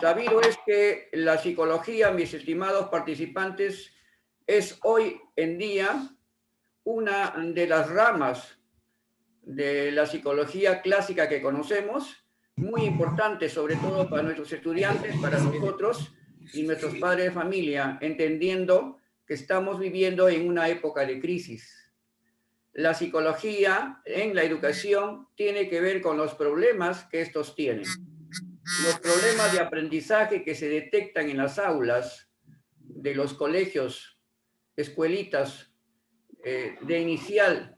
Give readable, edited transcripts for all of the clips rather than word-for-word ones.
Sabido es que la psicología, mis estimados participantes, es hoy en día una de las ramas de la psicología clásica que conocemos, muy importante sobre todo para nuestros estudiantes, para nosotros y nuestros padres de familia, entendiendo que estamos viviendo en una época de crisis. La psicología en la educación tiene que ver con los problemas que estos tienen. Los problemas de aprendizaje que se detectan en las aulas de los colegios, escuelitas de inicial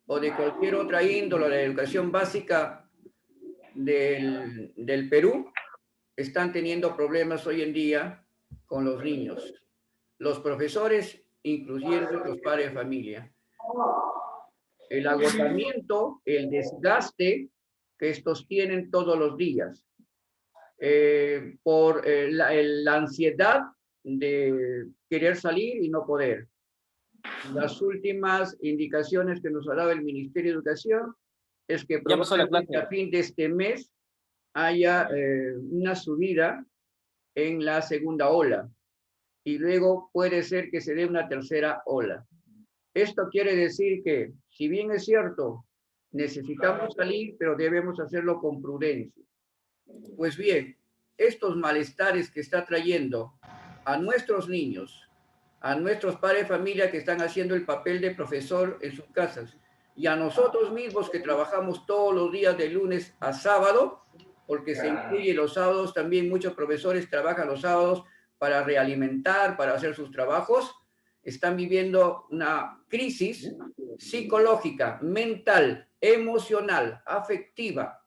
o de cualquier otra índole de la educación básica del Perú, están teniendo problemas hoy en día con los niños, los profesores, incluyendo los padres de familia. El agotamiento, el desgaste que estos tienen todos los días, por la ansiedad de querer salir y no poder. Las últimas indicaciones que nos ha dado el Ministerio de Educación es que probablemente a fin de este mes haya una subida en la segunda ola y luego puede ser que se dé una tercera ola. Esto quiere decir que, si bien es cierto, necesitamos salir, pero debemos hacerlo con prudencia. Pues bien, estos malestares que está trayendo a nuestros niños, a nuestros padres de familia que están haciendo el papel de profesor en sus casas, y a nosotros mismos que trabajamos todos los días de lunes a sábado, porque se incluye los sábados, también muchos profesores trabajan los sábados para realimentar, para hacer sus trabajos, están viviendo una crisis psicológica, mental, emocional, afectiva,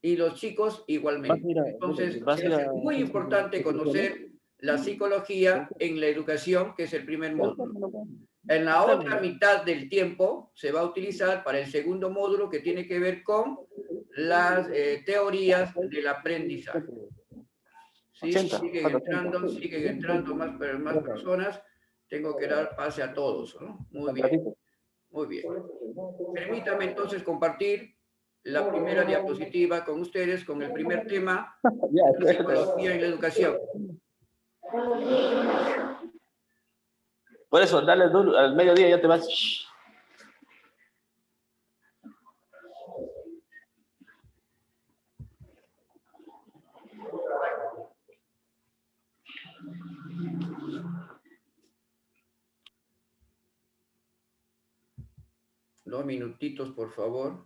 y los chicos igualmente. Entonces, se hace muy importante conocer la psicología en la educación, que es el primer módulo. En la otra mitad del tiempo se va a utilizar para el segundo módulo, que tiene que ver con las teorías del aprendizaje. Sí, siguen entrando más personas. Tengo que dar pase a todos, ¿no? Muy bien. Muy bien. Permítame entonces compartir la primera diapositiva con ustedes, con el primer tema, la psicología en la educación. Por eso, dale duro, al mediodía ya te vas. Dos minutitos, por favor.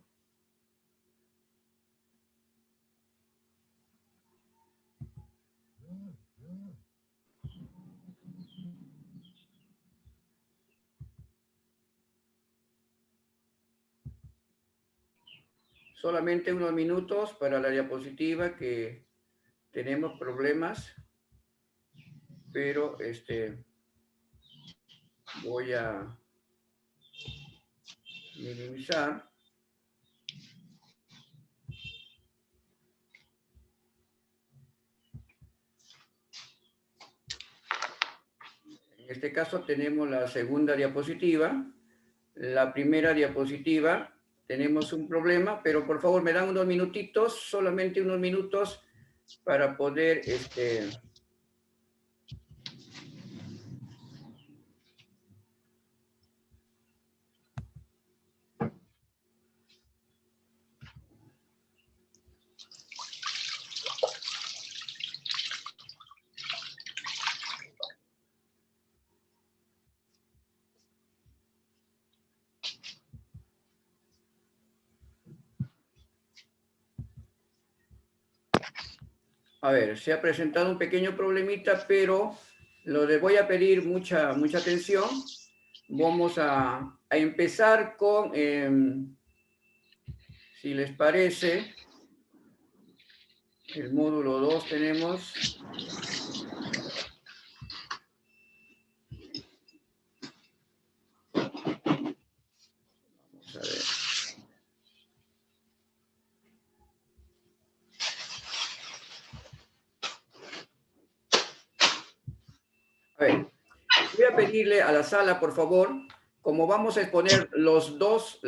Solamente unos minutos para la diapositiva, que tenemos problemas, pero voy a minimizar. En este caso tenemos la segunda diapositiva. La primera diapositiva tenemos un problema, pero por favor me dan unos minutitos, solamente unos minutos para poder a ver, se ha presentado un pequeño problemita, pero les voy a pedir mucha atención. Vamos a empezar con, si les parece, el módulo 2 tenemos. Vamos a ver. A ver, voy a pedirle a la sala, por favor, como vamos a exponer las dos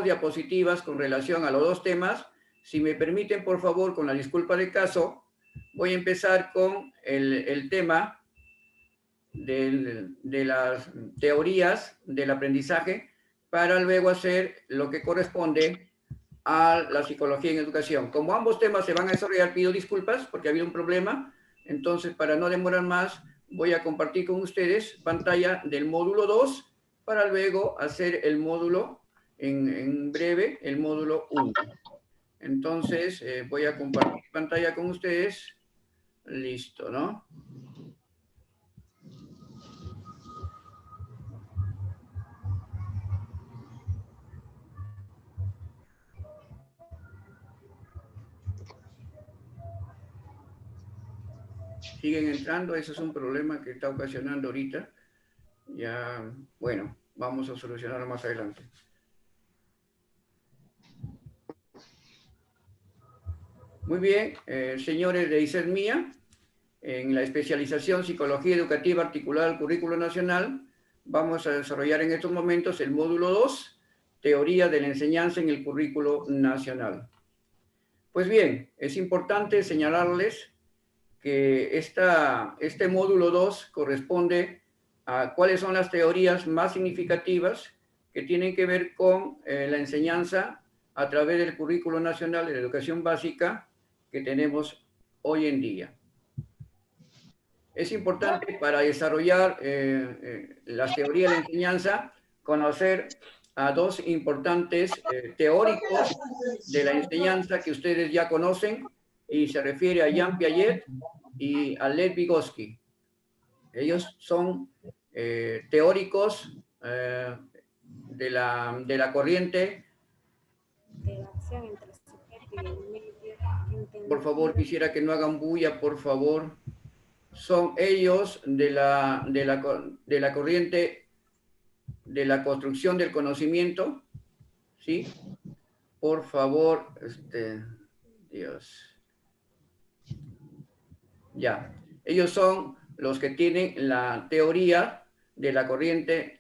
diapositivas con relación a los dos temas, si me permiten, por favor, con la disculpa de caso, voy a empezar con el tema de las teorías del aprendizaje para luego hacer lo que corresponde a la psicología en educación. Como ambos temas se van a desarrollar, pido disculpas porque ha habido un problema. Entonces, para no demorar más, voy a compartir con ustedes pantalla del módulo 2 para luego hacer el módulo en breve, el módulo 1. Entonces, voy a compartir pantalla con ustedes. Listo, ¿no? Siguen entrando, ese es un problema que está ocasionando ahorita. Ya, bueno, vamos a solucionarlo más adelante. Muy bien, señores de ISEDMIA, en la especialización Psicología Educativa Articulada al Currículo Nacional, vamos a desarrollar en estos momentos el módulo 2, Teoría de la Enseñanza en el Currículo Nacional. Pues bien, es importante señalarles que este módulo 2 corresponde a cuáles son las teorías más significativas que tienen que ver con la enseñanza a través del currículo nacional de la educación básica que tenemos hoy en día. Es importante para desarrollar las teorías de la enseñanza conocer a dos importantes teóricos de la enseñanza que ustedes ya conocen, y se refiere a Jean Piaget y a Lev Vygotsky. Ellos son teóricos de la corriente. Por favor, quisiera que no hagan bulla, por favor. Son ellos de la corriente de la construcción del conocimiento, ¿sí? Por favor, Dios. Ya, ellos son los que tienen la teoría de la corriente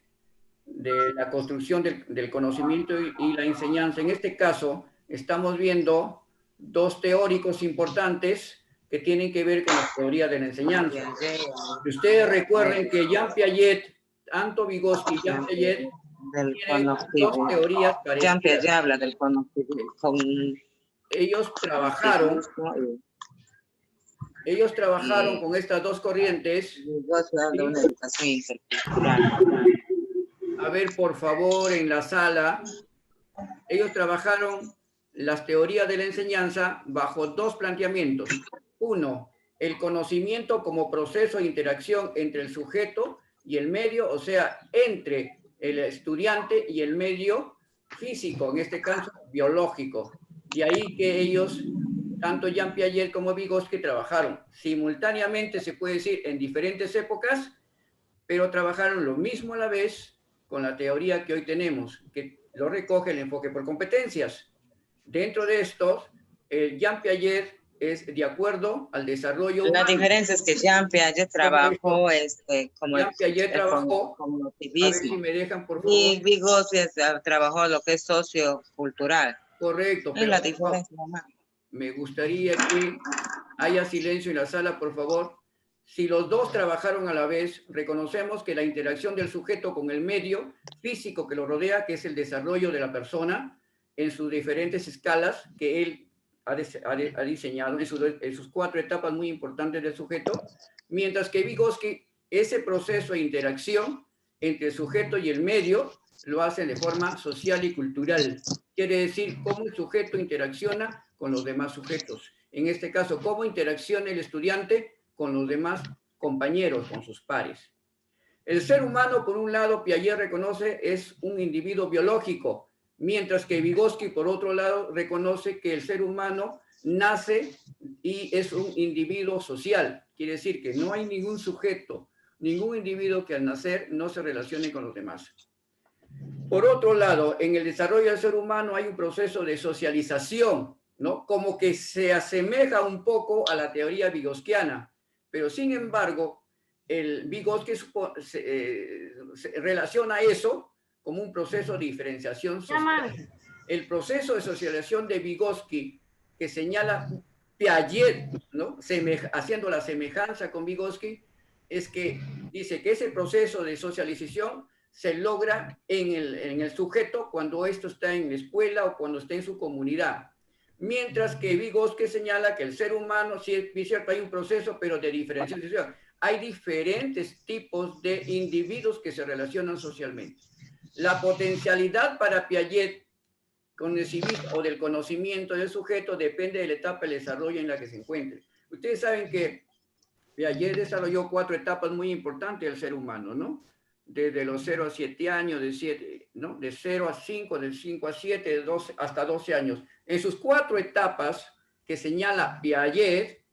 de la construcción del conocimiento y la enseñanza. En este caso, estamos viendo dos teóricos importantes que tienen que ver con la teoría de la enseñanza. Ustedes recuerden que Jean Piaget, tanto Vygotsky y Jean Piaget tienen dos teorías parecidas. Jean Piaget habla del Ellos trabajaron con estas dos corrientes. A ver, por favor, en la sala. Ellos trabajaron las teorías de la enseñanza bajo dos planteamientos. Uno, el conocimiento como proceso de interacción entre el sujeto y el medio, o sea, entre el estudiante y el medio físico, en este caso biológico. De ahí que ellos, tanto Jean Piaget como Vygotsky, trabajaron simultáneamente, se puede decir, en diferentes épocas, pero trabajaron lo mismo a la vez con la teoría que hoy tenemos, que lo recoge el enfoque por competencias. Dentro de esto, Jean Piaget es de acuerdo al desarrollo humano. La diferencia es que Jean Piaget trabajó como Jean Piaget trabajó, como a ver si me dejan, por favor. Y Vygotsky trabajó lo que es sociocultural. Correcto, pero la diferencia, me gustaría que haya silencio en la sala, por favor. Si los dos trabajaron a la vez, reconocemos que la interacción del sujeto con el medio físico que lo rodea, que es el desarrollo de la persona en sus diferentes escalas que él ha diseñado, en sus 4 etapas muy importantes del sujeto, mientras que Vygotsky, ese proceso de interacción entre el sujeto y el medio lo hace de forma social y cultural. Quiere decir cómo el sujeto interacciona con los demás sujetos. En este caso, cómo interacciona el estudiante con los demás compañeros, con sus pares. El ser humano, por un lado, Piaget reconoce es un individuo biológico, mientras que Vygotsky, por otro lado, reconoce que el ser humano nace y es un individuo social. Quiere decir que no hay ningún sujeto, ningún individuo que al nacer no se relacione con los demás. Por otro lado, en el desarrollo del ser humano hay un proceso de socialización, ¿no? Como que se asemeja un poco a la teoría vygotskiana, pero sin embargo, el Vygotsky se relaciona eso como un proceso de diferenciación social. El proceso de socialización de Vygotsky, que señala Piaget, ¿no? Haciendo la semejanza con Vygotsky, es que dice que ese proceso de socialización se logra en el sujeto cuando esto está en la escuela o cuando está en su comunidad. Mientras que Vygotsky señala que el ser humano, sí es cierto, hay un proceso, pero de diferenciación. Hay diferentes tipos de individuos que se relacionan socialmente. La potencialidad para Piaget o del conocimiento del sujeto depende de la etapa de desarrollo en la que se encuentre. Ustedes saben que Piaget desarrolló 4 etapas muy importantes del ser humano, ¿no? Desde los 0 a 7 años, ¿no? De 0 a 5, de 5 a 7, de 12, hasta 12 años. En sus 4 etapas que señala Piaget,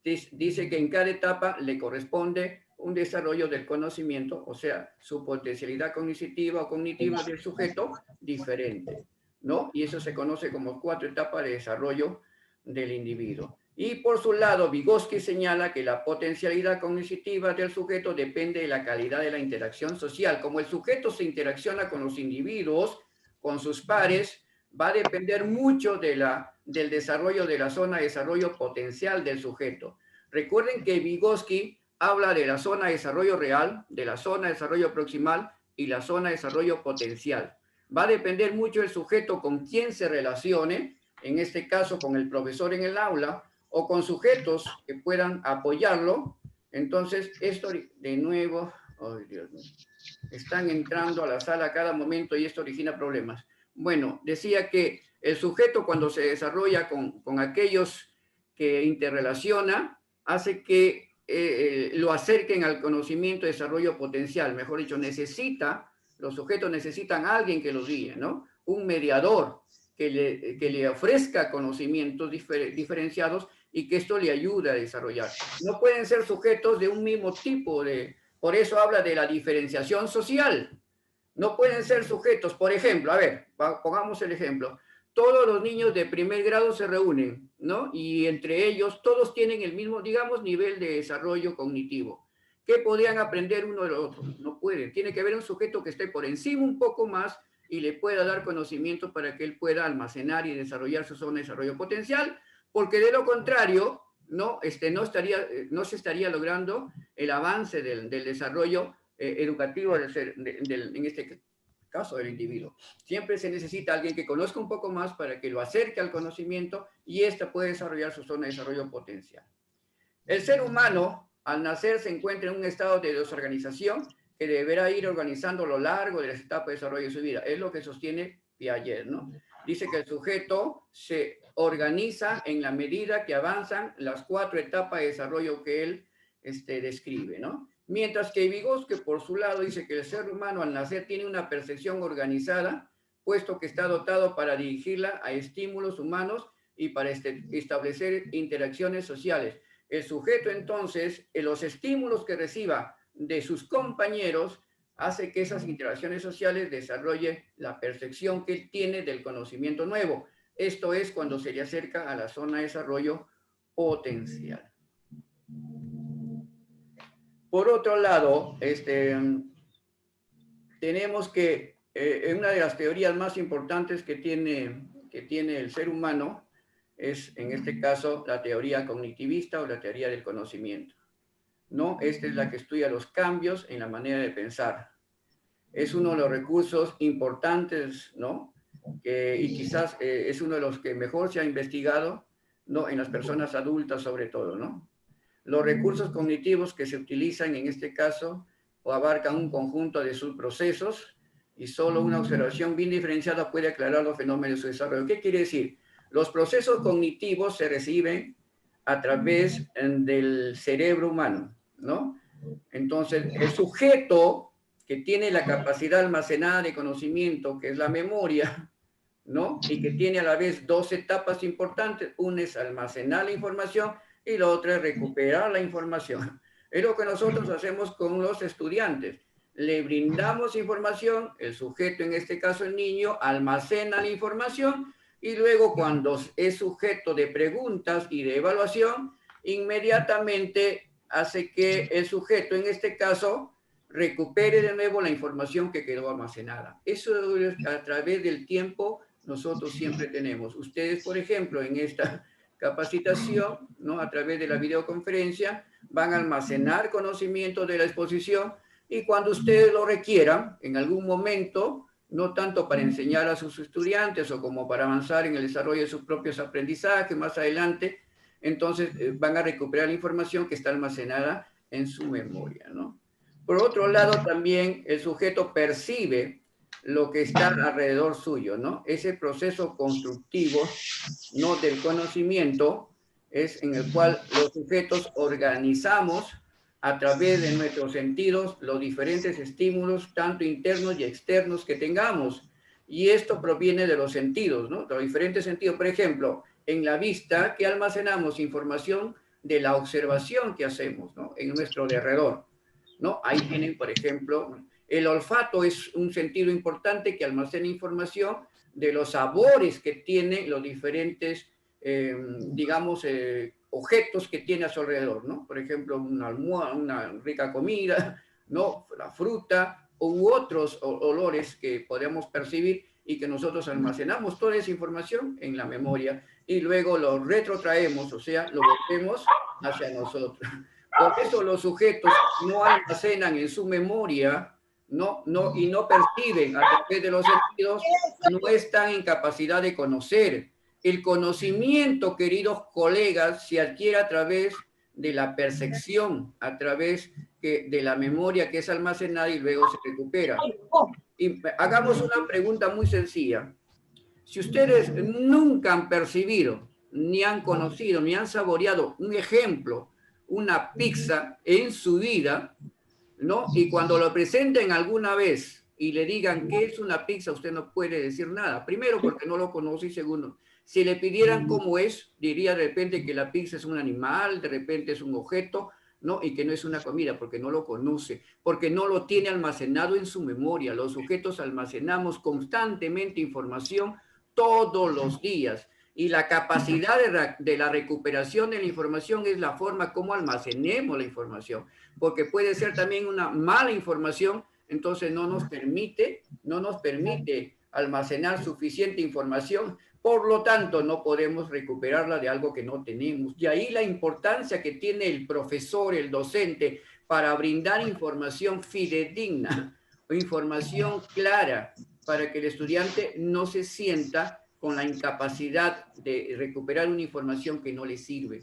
dice que en cada etapa le corresponde un desarrollo del conocimiento, o sea, su potencialidad cognitiva o cognitiva del sujeto diferente, ¿no? Y eso se conoce como 4 etapas de desarrollo del individuo. Y por su lado, Vygotsky señala que la potencialidad cognitiva del sujeto depende de la calidad de la interacción social. Como el sujeto se interacciona con los individuos, con sus pares, va a depender mucho del desarrollo de la zona de desarrollo potencial del sujeto. Recuerden que Vygotsky habla de la zona de desarrollo real, de la zona de desarrollo proximal y la zona de desarrollo potencial. Va a depender mucho del sujeto con quien se relacione, en este caso con el profesor en el aula, o con sujetos que puedan apoyarlo. Entonces, esto de nuevo, oh Dios mío, están entrando a la sala a cada momento y esto origina problemas. Bueno, decía que el sujeto cuando se desarrolla con aquellos que interrelaciona, hace que lo acerquen al conocimiento de desarrollo potencial. Mejor dicho, los sujetos necesitan a alguien que los guíe, ¿no? Un mediador que le ofrezca conocimientos diferenciados y que esto le ayude a desarrollar. No pueden ser sujetos de un mismo tipo por eso habla de la diferenciación social. No pueden ser sujetos, por ejemplo, a ver, pongamos el ejemplo. Todos los niños de primer grado se reúnen, ¿no? Y entre ellos todos tienen el mismo, digamos, nivel de desarrollo cognitivo. ¿Qué podrían aprender uno de los otros? No pueden. Tiene que haber un sujeto que esté por encima un poco más y le pueda dar conocimiento para que él pueda almacenar y desarrollar su zona de desarrollo potencial, porque de lo contrario, no se estaría logrando el avance del desarrollo educativo en este caso del individuo. Siempre se necesita alguien que conozca un poco más para que lo acerque al conocimiento y ésta puede desarrollar su zona de desarrollo potencial. El ser humano, al nacer, se encuentra en un estado de desorganización que deberá ir organizando a lo largo de las etapas de desarrollo de su vida. Es lo que sostiene Piaget, ¿no? Dice que el sujeto se organiza en la medida que avanzan las 4 etapas de desarrollo que él describe, ¿no? Mientras que Vygotsky, por su lado, dice que el ser humano al nacer tiene una percepción organizada, puesto que está dotado para dirigirla a estímulos humanos y para establecer interacciones sociales. El sujeto, entonces, en los estímulos que reciba de sus compañeros, hace que esas interacciones sociales desarrolle la percepción que él tiene del conocimiento nuevo. Esto es cuando se le acerca a la zona de desarrollo potencial. Por otro lado, tenemos que una de las teorías más importantes que tiene el ser humano es, en este caso, la teoría cognitivista o la teoría del conocimiento, ¿no? Esta es la que estudia los cambios en la manera de pensar. Es uno de los recursos importantes, ¿no? Y quizás es uno de los que mejor se ha investigado, ¿no? En las personas adultas sobre todo, ¿no? Los recursos cognitivos que se utilizan en este caso abarcan un conjunto de subprocesos y solo una observación bien diferenciada puede aclarar los fenómenos de su desarrollo. ¿Qué quiere decir? Los procesos cognitivos se reciben a través del cerebro humano, ¿no? Entonces, el sujeto que tiene la capacidad almacenada de conocimiento, que es la memoria, ¿no? Y que tiene a la vez 2 etapas importantes. Una es almacenar la información y la otra es recuperar la información. Es lo que nosotros hacemos con los estudiantes. Le brindamos información, el sujeto, en este caso el niño, almacena la información y luego cuando es sujeto de preguntas y de evaluación, inmediatamente hace que el sujeto, en este caso, recupere de nuevo la información que quedó almacenada. Eso es a través del tiempo nosotros siempre tenemos. Ustedes, por ejemplo, en capacitación, ¿no? A través de la videoconferencia, van a almacenar conocimiento de la exposición y cuando ustedes lo requieran, en algún momento, no tanto para enseñar a sus estudiantes o como para avanzar en el desarrollo de sus propios aprendizajes más adelante, entonces van a recuperar la información que está almacenada en su memoria, ¿no? Por otro lado, también el sujeto percibe lo que está alrededor suyo, ¿no? Ese proceso constructivo, ¿no? Del conocimiento es en el cual los sujetos organizamos a través de nuestros sentidos los diferentes estímulos, tanto internos y externos que tengamos. Y esto proviene de los sentidos, ¿no? De los diferentes sentidos. Por ejemplo, en la vista, que almacenamos información de la observación que hacemos, ¿no? En nuestro derredor, ¿no? Ahí tienen, por ejemplo, el olfato es un sentido importante que almacena información de los sabores que tienen los diferentes, digamos, objetos que tiene a su alrededor, ¿no? Por ejemplo, una almohada, una rica comida, ¿no? La fruta u otros olores que podemos percibir y que nosotros almacenamos toda esa información en la memoria y luego lo retrotraemos, o sea, lo volvemos hacia nosotros. Por eso los sujetos no almacenan en su memoria, y no perciben a través de los sentidos, no están en capacidad de conocer. El conocimiento, queridos colegas, se adquiere a través de la percepción, a través de la memoria que es almacenada y luego se recupera. Y hagamos una pregunta muy sencilla. Si ustedes nunca han percibido, ni han conocido, ni han saboreado un ejemplo, una pizza en su vida, ¿no? Y cuando lo presenten alguna vez y le digan qué es una pizza, usted no puede decir nada. Primero, porque no lo conoce, y segundo, si le pidieran cómo es, diría de repente que la pizza es un animal, de repente es un objeto, ¿no? Y que no es una comida, porque no lo conoce, porque no lo tiene almacenado en su memoria. Los sujetos almacenamos constantemente información todos los días. Y la capacidad de la recuperación de la información es la forma como almacenemos la información, porque puede ser también una mala información, entonces no nos permite almacenar suficiente información, por lo tanto no podemos recuperarla de algo que no tenemos. Y ahí la importancia que tiene el profesor, el docente, para brindar información fidedigna o información clara, para que el estudiante no se sienta con la incapacidad de recuperar una información que no le sirve.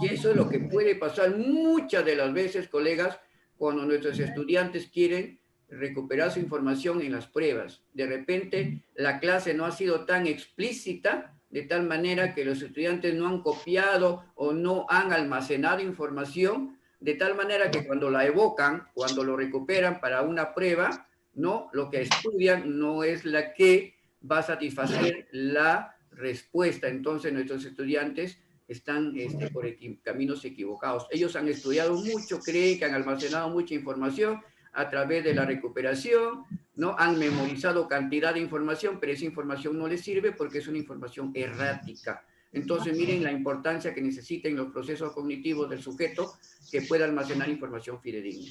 Y eso es lo que puede pasar muchas de las veces, colegas, cuando nuestros estudiantes quieren recuperar su información en las pruebas. De repente, la clase no ha sido tan explícita, de tal manera que los estudiantes no han copiado o no han almacenado información, de tal manera que cuando la evocan, cuando lo recuperan para una prueba, ¿no? Lo que estudian no es la que va a satisfacer la respuesta. Entonces, nuestros estudiantes están por caminos equivocados. Ellos han estudiado mucho, creen que han almacenado mucha información a través de la recuperación, ¿no? Han memorizado cantidad de información, pero esa información no les sirve porque es una información errática. Entonces, miren la importancia que necesitan los procesos cognitivos del sujeto que pueda almacenar información fidedigna.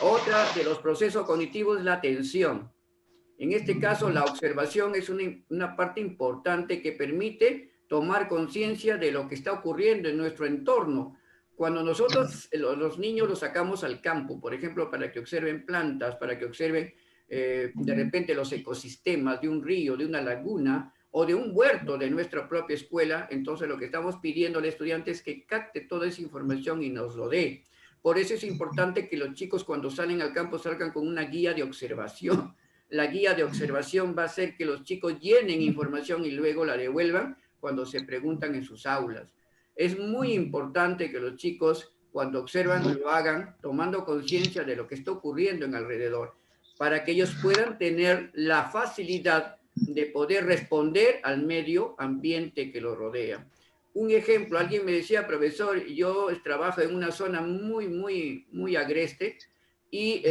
Otra de los procesos cognitivos es la atención. En este caso, la observación es una parte importante que permite tomar conciencia de lo que está ocurriendo en nuestro entorno. Cuando nosotros, los niños, los sacamos al campo, por ejemplo, para que observen plantas, para que observen de repente los ecosistemas de un río, de una laguna o de un huerto de nuestra propia escuela, entonces lo que estamos pidiendo al estudiante es que capte toda esa información y nos lo dé. Por eso es importante que los chicos cuando salen al campo salgan con una guía de observación. La guía de observación va a hacer que los chicos llenen información y luego la devuelvan cuando se preguntan en sus aulas. Es muy importante que los chicos, cuando observan, lo hagan tomando conciencia de lo que está ocurriendo en alrededor, para que ellos puedan tener la facilidad de poder responder al medio ambiente que los rodea. Un ejemplo, alguien me decía, profesor, yo trabajo en una zona muy agreste, y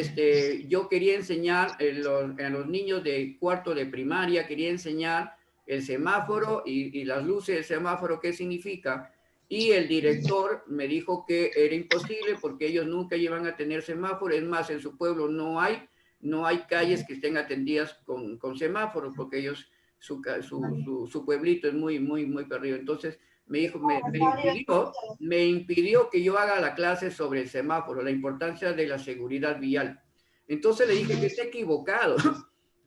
yo quería enseñar a los niños de cuarto de primaria, quería enseñar el semáforo y las luces del semáforo, qué significa. Y el director me dijo que era imposible porque ellos nunca iban a tener semáforo. Es más, en su pueblo no hay calles que estén atendidas con semáforos porque ellos, su pueblito es muy perdido. Entonces, me impidió que yo haga la clase sobre el semáforo, la importancia de la seguridad vial. Entonces le dije que está equivocado,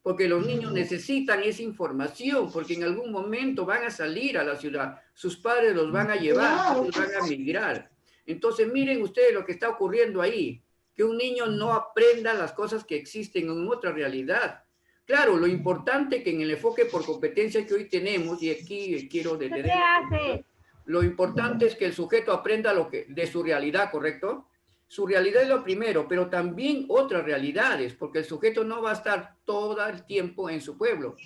porque los niños necesitan esa información, porque en algún momento van a salir a la ciudad, sus padres los van a llevar, los van a migrar. Entonces miren ustedes lo que está ocurriendo ahí, que un niño no aprenda las cosas que existen en otra realidad. Claro, lo importante que en el enfoque por competencia que hoy tenemos, y aquí quiero detener, lo importante es que el sujeto aprenda de su realidad, ¿correcto? Su realidad es lo primero, pero también otras realidades, porque el sujeto no va a estar todo el tiempo en su pueblo.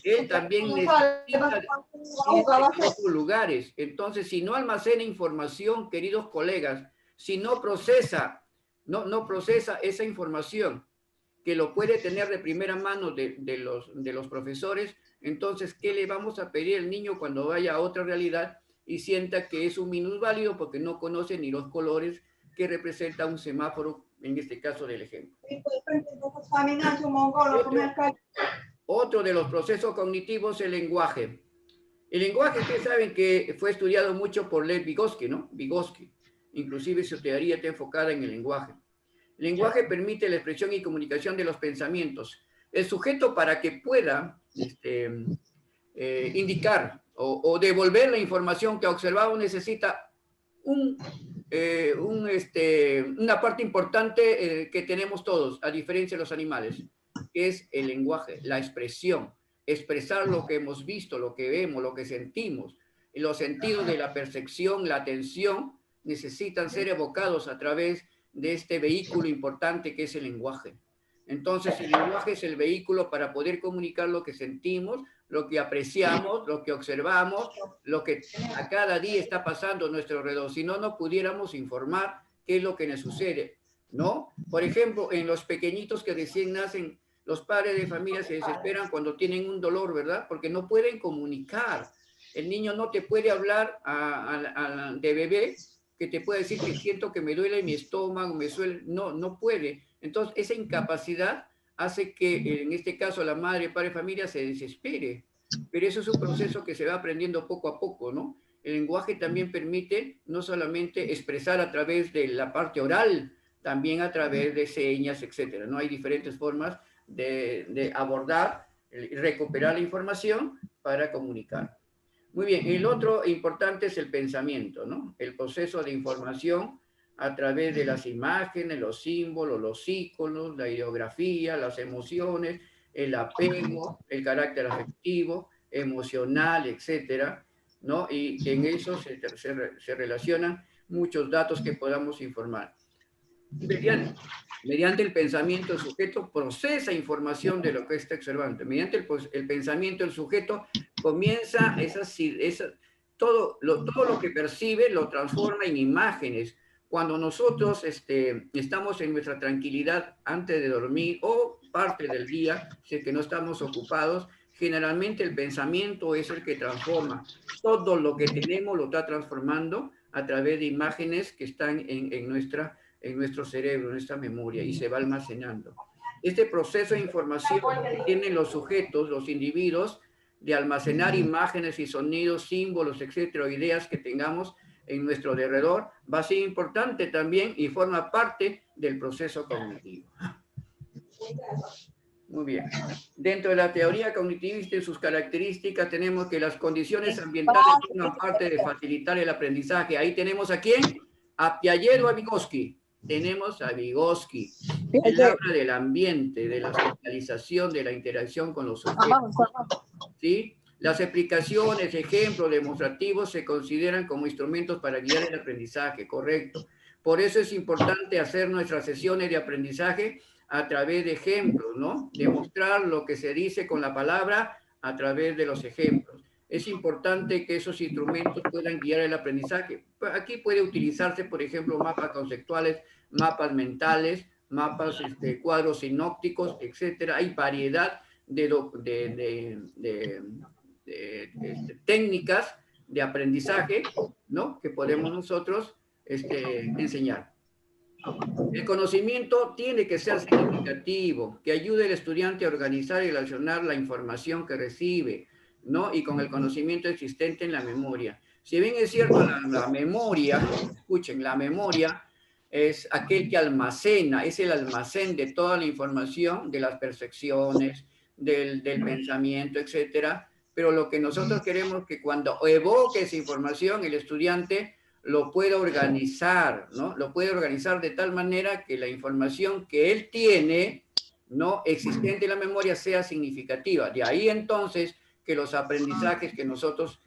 Él también necesita ir a otros lugares. Entonces, si no almacena información, queridos colegas, si no procesa, no procesa esa información, que lo puede tener de primera mano de los profesores, entonces, ¿qué le vamos a pedir al niño cuando vaya a otra realidad y sienta que es un minusválido porque no conoce ni los colores que representa un semáforo, en este caso del ejemplo? Otro de los procesos cognitivos es el lenguaje. El lenguaje, ustedes saben que fue estudiado mucho por Lev Vygotsky, ¿no? Vygotsky. Inclusive su teoría está enfocada en el lenguaje. El lenguaje permite la expresión y comunicación de los pensamientos. El sujeto, para que pueda indicar o devolver la información que ha observado, necesita una parte importante que tenemos todos, a diferencia de los animales, que es el lenguaje, la expresión, expresar lo que hemos visto, lo que vemos, lo que sentimos. Los sentidos de la percepción, la atención, necesitan ser evocados a través de este vehículo importante que es el lenguaje. Entonces, el lenguaje es el vehículo para poder comunicar lo que sentimos, lo que apreciamos, lo que observamos, lo que a cada día está pasando a nuestro alrededor. Si no, no pudiéramos informar qué es lo que nos sucede, ¿no? Por ejemplo, en los pequeñitos que recién nacen, los padres de familia se desesperan cuando tienen un dolor, ¿verdad? Porque no pueden comunicar. El niño no te puede hablar de bebé, que te puede decir que siento que me duele mi estómago, no puede. Entonces, esa incapacidad hace que, en este caso, la madre, padre de familia se desespere. Pero eso es un proceso que se va aprendiendo poco a poco, ¿no? El lenguaje también permite no solamente expresar a través de la parte oral, también a través de señas, etcétera, ¿no? Hay diferentes formas de abordar y recuperar la información para comunicar. Muy bien, el otro importante es el pensamiento, ¿no? El proceso de información a través de las imágenes, los símbolos, los íconos, la ideografía, las emociones, el apego, el carácter afectivo, emocional, etcétera, ¿no? Y en eso se relacionan muchos datos que podamos informar. Mediante el pensamiento, el sujeto procesa información de lo que está observando. Mediante el pensamiento, el sujeto comienza todo lo que percibe lo transforma en imágenes. Cuando nosotros estamos en nuestra tranquilidad antes de dormir o parte del día, si es que no estamos ocupados, generalmente el pensamiento es el que transforma. Todo lo que tenemos lo está transformando a través de imágenes que están en nuestro cerebro, en nuestra memoria, y se va almacenando. Este proceso de información que tienen los sujetos, los individuos, de almacenar imágenes y sonidos, símbolos, etcétera, ideas que tengamos en nuestro alrededor, va a ser importante también y forma parte del proceso cognitivo. Muy bien. Dentro de la teoría cognitivista y sus características tenemos que las condiciones ambientales forman parte de facilitar el aprendizaje. Ahí tenemos ¿a quién? ¿A Piaget o a Vygotsky? Tenemos a Vygotsky. Él habla del ambiente, de la socialización, de la interacción con los sujetos. ¿Sí? Las explicaciones, ejemplos demostrativos se consideran como instrumentos para guiar el aprendizaje, correcto. Por eso es importante hacer nuestras sesiones de aprendizaje a través de ejemplos, ¿no? Demostrar lo que se dice con la palabra a través de los ejemplos. Es importante que esos instrumentos puedan guiar el aprendizaje. Aquí puede utilizarse, por ejemplo, mapas conceptuales, mapas mentales, mapas, cuadros sinópticos, etcétera. Hay variedad de técnicas de aprendizaje, ¿no? Que podemos nosotros enseñar. El conocimiento tiene que ser significativo, que ayude al estudiante a organizar y relacionar la información que recibe, ¿no? Y con el conocimiento existente en la memoria. Si bien es cierto, la memoria, escuchen, la memoria es aquel que almacena, es el almacén de toda la información, de las percepciones, del pensamiento, etcétera. Pero lo que nosotros queremos es que cuando evoque esa información, el estudiante lo pueda organizar, ¿no? Lo puede organizar de tal manera que la información que él tiene, ¿no? Existente en la memoria sea significativa. De ahí entonces que los aprendizajes que nosotros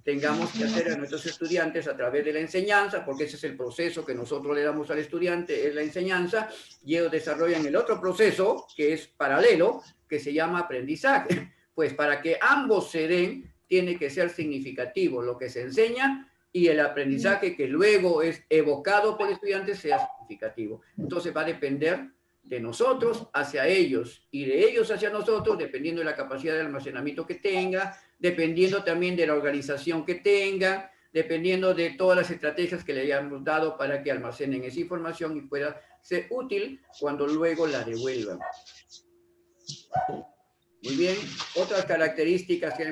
tengamos que hacer a nuestros estudiantes a través de la enseñanza, porque ese es el proceso que nosotros le damos al estudiante, es la enseñanza, y ellos desarrollan el otro proceso, que es paralelo, que se llama aprendizaje. Pues para que ambos se den, tiene que ser significativo lo que se enseña y el aprendizaje que luego es evocado por el estudiante sea significativo. Entonces va a depender de nosotros hacia ellos y de ellos hacia nosotros, dependiendo de la capacidad de almacenamiento que tenga, dependiendo también de la organización que tenga, dependiendo de todas las estrategias que le hayamos dado para que almacenen esa información y pueda ser útil cuando luego la devuelvan. Muy bien. Otras características que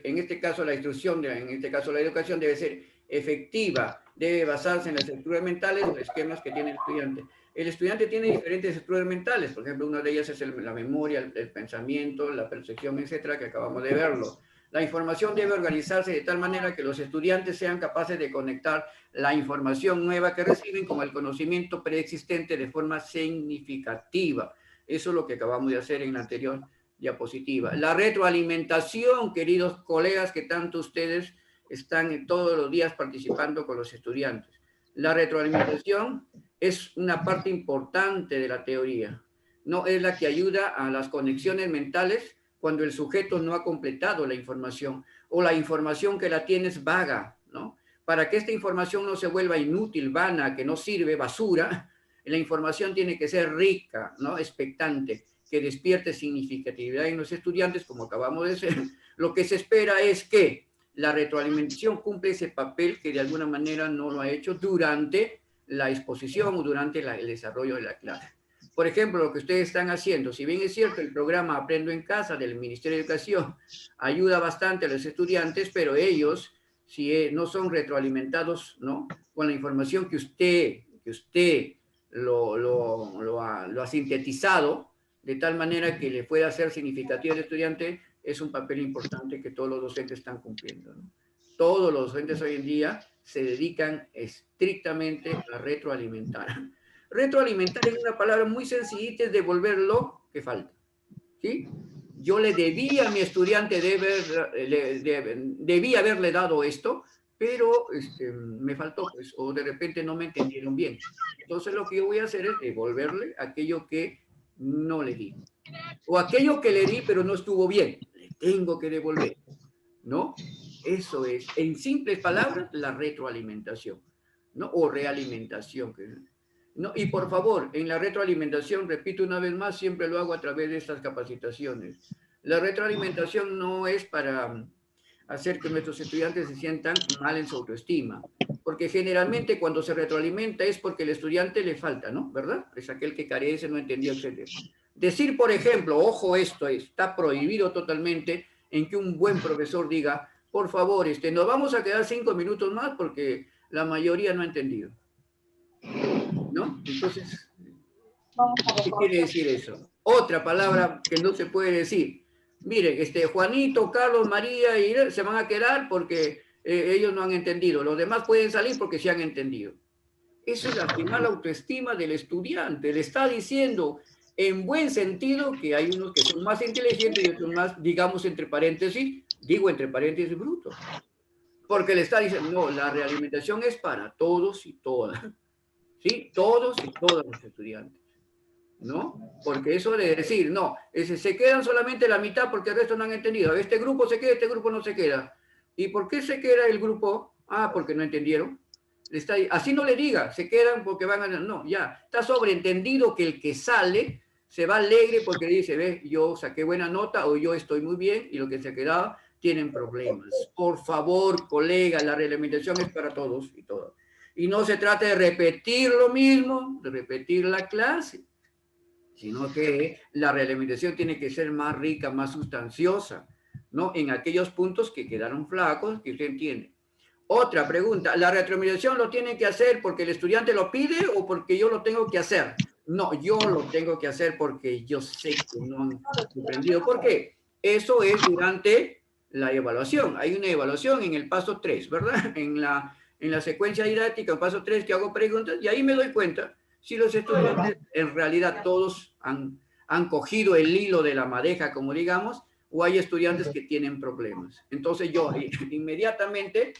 en este caso la instrucción, en este caso la educación debe ser efectiva, debe basarse en las estructuras mentales o esquemas que tiene el estudiante. El estudiante tiene diferentes estructuras mentales, por ejemplo, una de ellas es la memoria, el pensamiento, la percepción, etcétera, que acabamos de verlo. La información debe organizarse de tal manera que los estudiantes sean capaces de conectar la información nueva que reciben con el conocimiento preexistente de forma significativa. Eso es lo que acabamos de hacer en la anterior diapositiva. La retroalimentación, queridos colegas, que tanto ustedes están todos los días participando con los estudiantes. La retroalimentación es una parte importante de la teoría, ¿no? Es la que ayuda a las conexiones mentales cuando el sujeto no ha completado la información o la información que la tiene es vaga, ¿no? Para que esta información no se vuelva inútil, vana, que no sirve, basura, la información tiene que ser rica, ¿no? Expectante, que despierte significatividad en los estudiantes, como acabamos de hacer. Lo que se espera es que la retroalimentación cumple ese papel que de alguna manera no lo ha hecho durante la exposición o durante el desarrollo de la clase. Por ejemplo, lo que ustedes están haciendo, si bien es cierto, el programa Aprendo en Casa del Ministerio de Educación ayuda bastante a los estudiantes, pero ellos, si no son retroalimentados, ¿no?, con la información que usted lo ha sintetizado, de tal manera que le pueda ser significativo al estudiante, es un papel importante que todos los docentes están cumpliendo, ¿no? Todos los docentes hoy en día se dedican estrictamente a retroalimentar. Retroalimentar es una palabra muy sencillita, es devolver lo que falta, ¿sí? Yo le debía a mi estudiante, debía haberle dado esto, pero me faltó, pues, o de repente no me entendieron bien. Entonces lo que yo voy a hacer es devolverle aquello que no le di. O aquello que le di, pero no estuvo bien. Le tengo que devolver, ¿no? Eso es, en simples palabras, la retroalimentación, ¿no? O realimentación, ¿no? Y por favor, en la retroalimentación, repito una vez más, siempre lo hago a través de estas capacitaciones. La retroalimentación no es para hacer que nuestros estudiantes se sientan mal en su autoestima, porque generalmente cuando se retroalimenta es porque el estudiante le falta, ¿no? ¿Verdad? Es aquel que carece, no entendió, etc. Decir, por ejemplo, ojo, esto está prohibido totalmente, en que un buen profesor diga, por favor, nos vamos a quedar 5 minutos más porque la mayoría no ha entendido, ¿no? Entonces, ¿qué quiere decir eso? Otra palabra que no se puede decir. Miren, Juanito, Carlos, María y se van a quedar porque ellos no han entendido. Los demás pueden salir porque sí han entendido. Eso es lastimar la autoestima del estudiante. Le está diciendo en buen sentido que hay unos que son más inteligentes y otros más, digamos, entre paréntesis, brutos. Porque le está diciendo, no, la realimentación es para todos y todas. ¿Sí? Todos y todas los estudiantes, ¿no? Porque eso de decir, no, se quedan solamente la mitad porque el resto no han entendido. Este grupo se queda, este grupo no se queda. ¿Y por qué se queda el grupo? Ah, porque no entendieron. Así no le diga, se quedan porque van a... No, ya, está sobreentendido que el que sale se va alegre porque dice, ve, yo saqué buena nota o yo estoy muy bien, y los que se ha quedado tienen problemas. Por favor, colega, la realimentación es para todos y todas. Y no se trata de repetir lo mismo, de repetir la clase, sino que la realimentación tiene que ser más rica, más sustanciosa, ¿no? En aquellos puntos que quedaron flacos, que usted entiende. Otra pregunta, ¿la retroalimentación lo tiene que hacer porque el estudiante lo pide o porque yo lo tengo que hacer? No, yo lo tengo que hacer porque yo sé que no han comprendido. ¿Por qué? Eso es durante la evaluación. Hay una evaluación en el paso 3, ¿verdad? En la secuencia didáctica, en paso 3, que hago preguntas y ahí me doy cuenta si los estudiantes en realidad todos han cogido el hilo de la madeja, como digamos, o hay estudiantes que tienen problemas. Entonces yo inmediatamente,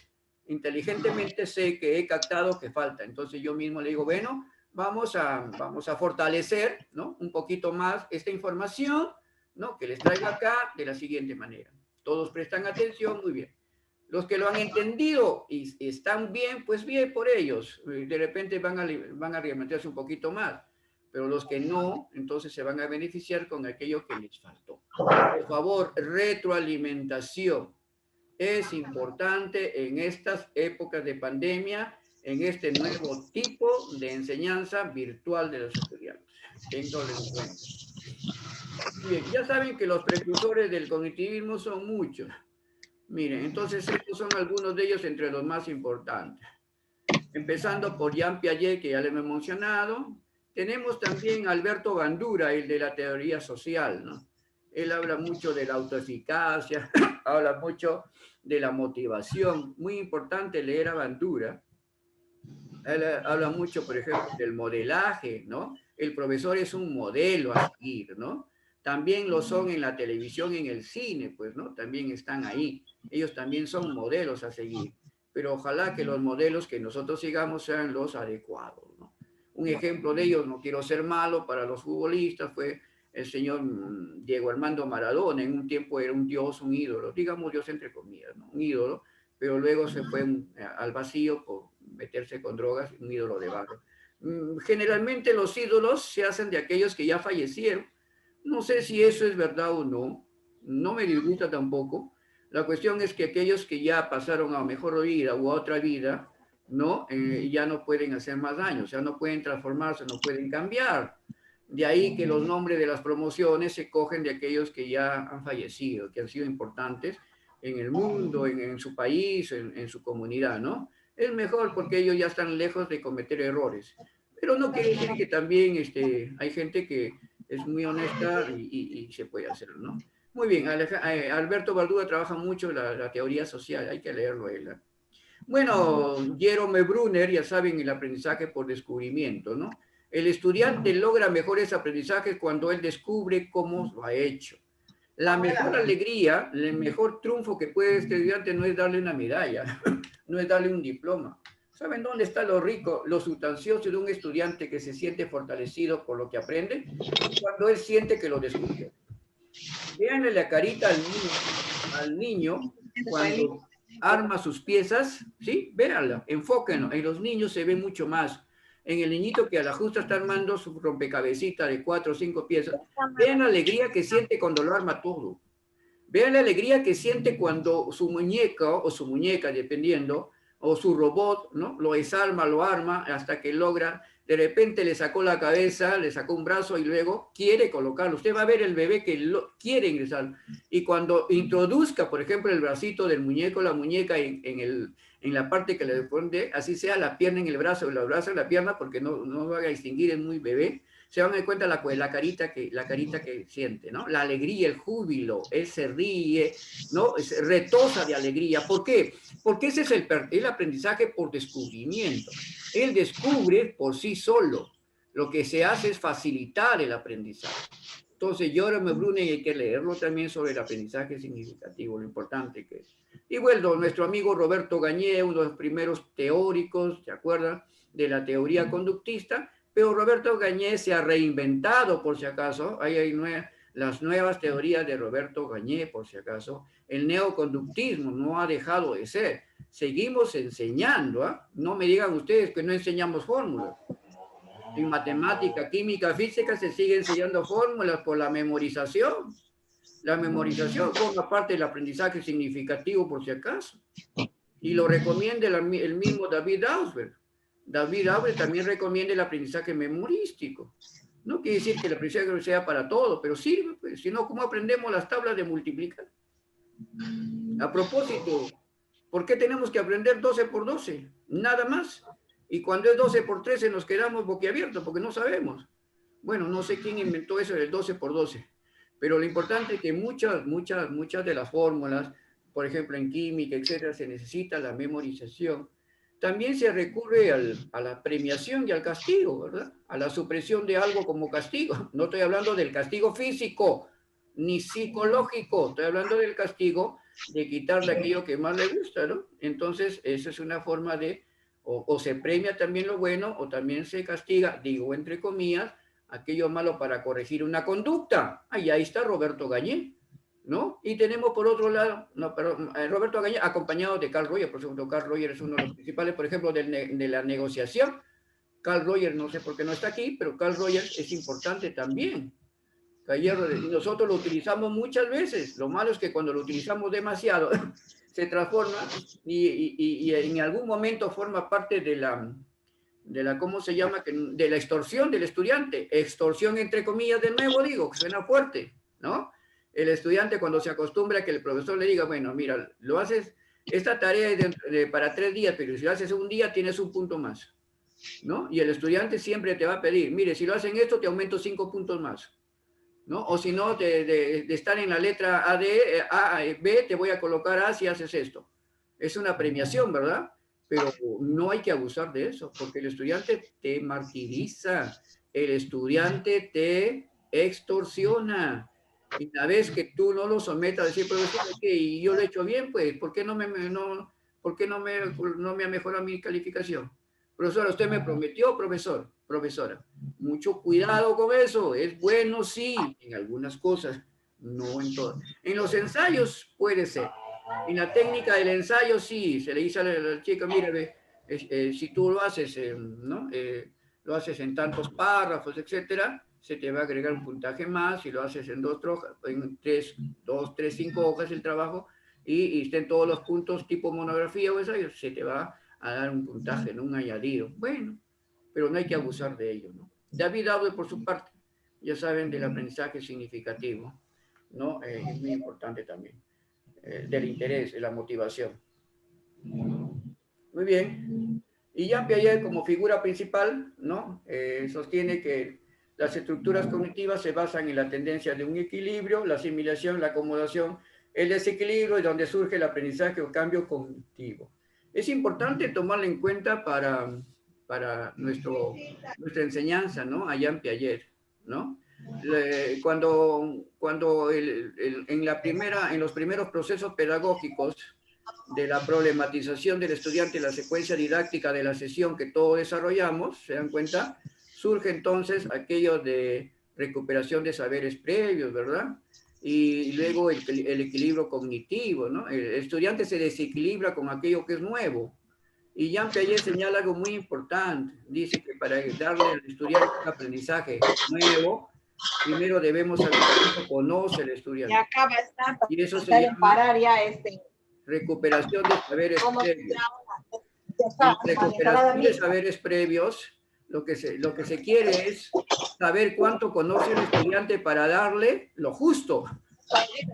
inteligentemente sé que he captado que falta. Entonces yo mismo le digo, bueno, vamos a fortalecer, ¿no?, un poquito más esta información, ¿no?, que les traigo acá de la siguiente manera. Todos prestan atención, muy bien. Los que lo han entendido y están bien, pues bien por ellos. De repente van a alimentarse un poquito más. Pero los que no, entonces se van a beneficiar con aquello que les faltó. Por favor, retroalimentación. Es importante en estas épocas de pandemia, en este nuevo tipo de enseñanza virtual de los estudiantes. Ténganlo en cuenta. Bien, ya saben que los precursores del cognitivismo son muchos. Miren, entonces estos son algunos de ellos entre los más importantes. Empezando por Jean Piaget, que ya le hemos mencionado. Tenemos también a Alberto Bandura, el de la teoría social, ¿no? Él habla mucho de la autoeficacia, habla mucho de la motivación. Muy importante leer a Bandura. Él habla mucho, por ejemplo, del modelaje, ¿no? El profesor es un modelo a seguir, ¿no? También lo son en la televisión, en el cine, pues, ¿no? También están ahí. Ellos también son modelos a seguir. Pero ojalá que los modelos que nosotros sigamos sean los adecuados, ¿no? Un ejemplo de ellos, no quiero ser malo para los futbolistas, fue el señor Diego Armando Maradona. En un tiempo era un dios, un ídolo, digamos dios entre comillas, ¿no? Un ídolo, pero luego se fue al vacío por meterse con drogas, un ídolo de barro. Generalmente los ídolos se hacen de aquellos que ya fallecieron. No sé si eso es verdad o no, no me disgusta tampoco. La cuestión es que aquellos que ya pasaron a mejor vida o a otra vida, ¿no? Ya no pueden hacer más daño, o sea, no pueden transformarse, no pueden cambiar. De ahí que los nombres de las promociones se cogen de aquellos que ya han fallecido, que han sido importantes en el mundo, en su país, en su comunidad, ¿no? Es mejor porque ellos ya están lejos de cometer errores. Pero no quiere decir que también hay gente que es muy honesta y se puede hacer, ¿no? Muy bien, Alberto Bardúa trabaja mucho la teoría social, hay que leerlo él. Bueno, Jerome Brunner, ya saben, el aprendizaje por descubrimiento, ¿no? El estudiante logra mejores aprendizajes cuando él descubre cómo lo ha hecho. La mejor alegría, el mejor triunfo que puede este estudiante no es darle una medalla, no es darle un diploma. ¿Saben dónde está lo rico, lo sustancioso de un estudiante que se siente fortalecido por lo que aprende? Cuando él siente que lo descubre. Véanle la carita al niño cuando arma sus piezas, ¿sí? Véanla, enfóquenlo. En los niños se ve mucho más. En el niñito que a la justa está armando su rompecabecita de 4 o 5 piezas, vean la alegría que siente cuando lo arma todo. Vean la alegría que siente cuando su muñeca o su muñeca, dependiendo, o su robot, ¿no? Lo desarma, lo arma hasta que logra, de repente le sacó la cabeza, le sacó un brazo y luego quiere colocarlo. Usted va a ver el bebé que quiere ingresar. Y cuando introduzca, por ejemplo, el bracito del muñeco, la muñeca en la parte que le pone, así sea la pierna en el brazo, el brazo en la pierna, porque no va a distinguir, es muy bebé, se van a dar cuenta la carita que siente, ¿no? La alegría, el júbilo, él se ríe, ¿no? Retosa de alegría. ¿Por qué? Porque ese es el aprendizaje por descubrimiento. Él descubre por sí solo. Lo que se hace es facilitar el aprendizaje. Entonces, Jerome Brunner hay que leerlo también sobre el aprendizaje significativo, lo importante que es. Y bueno, nuestro amigo Roberto Gagné, uno de los primeros teóricos, ¿se acuerdan? De la teoría conductista, pero Roberto Gagné se ha reinventado, por si acaso. Ahí hay las nuevas teorías de Roberto Gagné, por si acaso. El neoconductismo no ha dejado de ser. Seguimos enseñando, ¿eh? No me digan ustedes que no enseñamos fórmulas. En matemática, química, física se sigue enseñando fórmulas por la memorización. La memorización forma parte del aprendizaje significativo, por si acaso. Y lo recomienda el mismo David Ausberg. David Ausberg también recomienda el aprendizaje memorístico. No quiere decir que el aprendizaje sea para todo, pero sirve, pues. Si no, ¿cómo aprendemos las tablas de multiplicar? A propósito, ¿Por qué tenemos que aprender 12 por 12? Nada más. Y cuando es 12 por 13 nos quedamos boquiabiertos porque no sabemos. Bueno, no sé quién inventó eso del 12 por 12. Pero lo importante es que muchas de las fórmulas, por ejemplo en química, etcétera, se necesita la memorización. También se recurre a la premiación y al castigo, ¿verdad? A la supresión de algo como castigo. No estoy hablando del castigo físico ni psicológico, estoy hablando del castigo de quitarle aquello que más le gusta, ¿no? Entonces, esa es una forma de, o se premia también lo bueno, o también se castiga, digo entre comillas, aquello malo para corregir una conducta. Ahí está Roberto Gañé, ¿no? Y tenemos por otro lado, no, pero Roberto Gañé acompañado de Carl Roger, por ejemplo, Carl Roger es uno de los principales, por ejemplo, de la negociación. Carl Roger, no sé por qué no está aquí, pero Carl Roger es importante también. Nosotros lo utilizamos muchas veces. Lo malo es que cuando lo utilizamos demasiado, se transforma y en algún momento forma parte de la ¿cómo se llama? De la extorsión del estudiante. Extorsión entre comillas, de nuevo digo, que suena fuerte, ¿no? El estudiante cuando se acostumbra a que el profesor le diga, bueno, mira, lo haces, esta tarea es para 3 días, pero si lo haces un día tienes un punto más, ¿no? Y el estudiante siempre te va a pedir, mire, si lo hacen esto te aumento 5 puntos más, ¿no? O si no, de estar en la letra B, te voy a colocar A si haces esto. Es una premiación, ¿verdad? Pero no hay que abusar de eso, porque el estudiante te martiriza, el estudiante te extorsiona. Y una vez que tú no lo sometas a decir, profesor, y yo lo he hecho bien, pues, ¿por qué no me ha mejorado mi calificación? Profesor, usted me prometió, profesora. Mucho cuidado con eso. Es bueno, sí, en algunas cosas, no en todas. En los ensayos puede ser. En la técnica del ensayo, sí, se le dice a la chica, mire, si tú lo haces, ¿no? Lo haces en tantos párrafos, etcétera, se te va a agregar un puntaje más. Si lo haces en 2, 3, 5 hojas el trabajo y estén todos los puntos tipo monografía o ensayo, se te va a dar un puntaje, ¿no? Un añadido. Bueno, pero no hay que abusar de ello, ¿no? David Aube, por su parte, ya saben del aprendizaje significativo, ¿no? Es muy importante también, del interés, de la motivación. Muy bien. Y Jean Piaget, como figura principal, ¿no? Sostiene que las estructuras cognitivas se basan en la tendencia de un equilibrio, la asimilación, la acomodación, el desequilibrio y donde surge el aprendizaje o cambio cognitivo. Es importante tomarlo en cuenta para nuestra enseñanza, ¿no? A Jean Piaget, ¿no? Cuando en los primeros procesos pedagógicos de la problematización del estudiante, la secuencia didáctica de la sesión que todos desarrollamos, ¿se dan cuenta? Surge entonces aquello de recuperación de saberes previos, ¿verdad? Y luego el equilibrio cognitivo, ¿no? El estudiante se desequilibra con aquello que es nuevo. Y Jean Piaget señala algo muy importante. Dice que para darle al estudiante un aprendizaje nuevo, primero debemos saber cómo conoce el estudiante. Ya acaba esta, y eso se llama parar ya recuperación de saberes previos. En recuperación de saberes previos, lo que se quiere es saber cuánto conoce el estudiante para darle lo justo,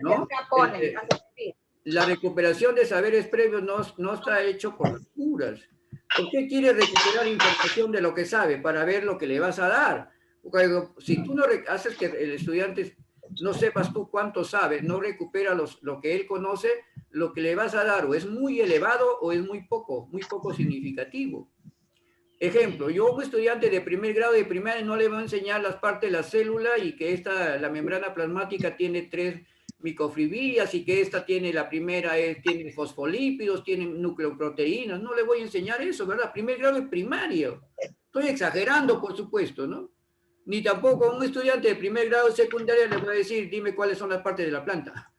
¿no? La recuperación de saberes previos no está hecho por las puras. ¿Por qué quiere recuperar información de lo que sabe? Para ver lo que le vas a dar. Porque si tú no haces que el estudiante no sepas tú cuánto sabe, no recupera lo que él conoce, lo que le vas a dar o es muy elevado o es muy poco significativo. Ejemplo, yo a un estudiante de primer grado de primaria no le voy a enseñar las partes de la célula y que la membrana plasmática tiene 3 microfibrilas y que esta tiene, la primera tiene fosfolípidos, tiene nucleoproteínas. No le voy a enseñar eso, ¿verdad? Primer grado de primario. Estoy exagerando, por supuesto, ¿no? Ni tampoco a un estudiante de primer grado de secundaria le voy a decir, dime cuáles son las partes de la planta.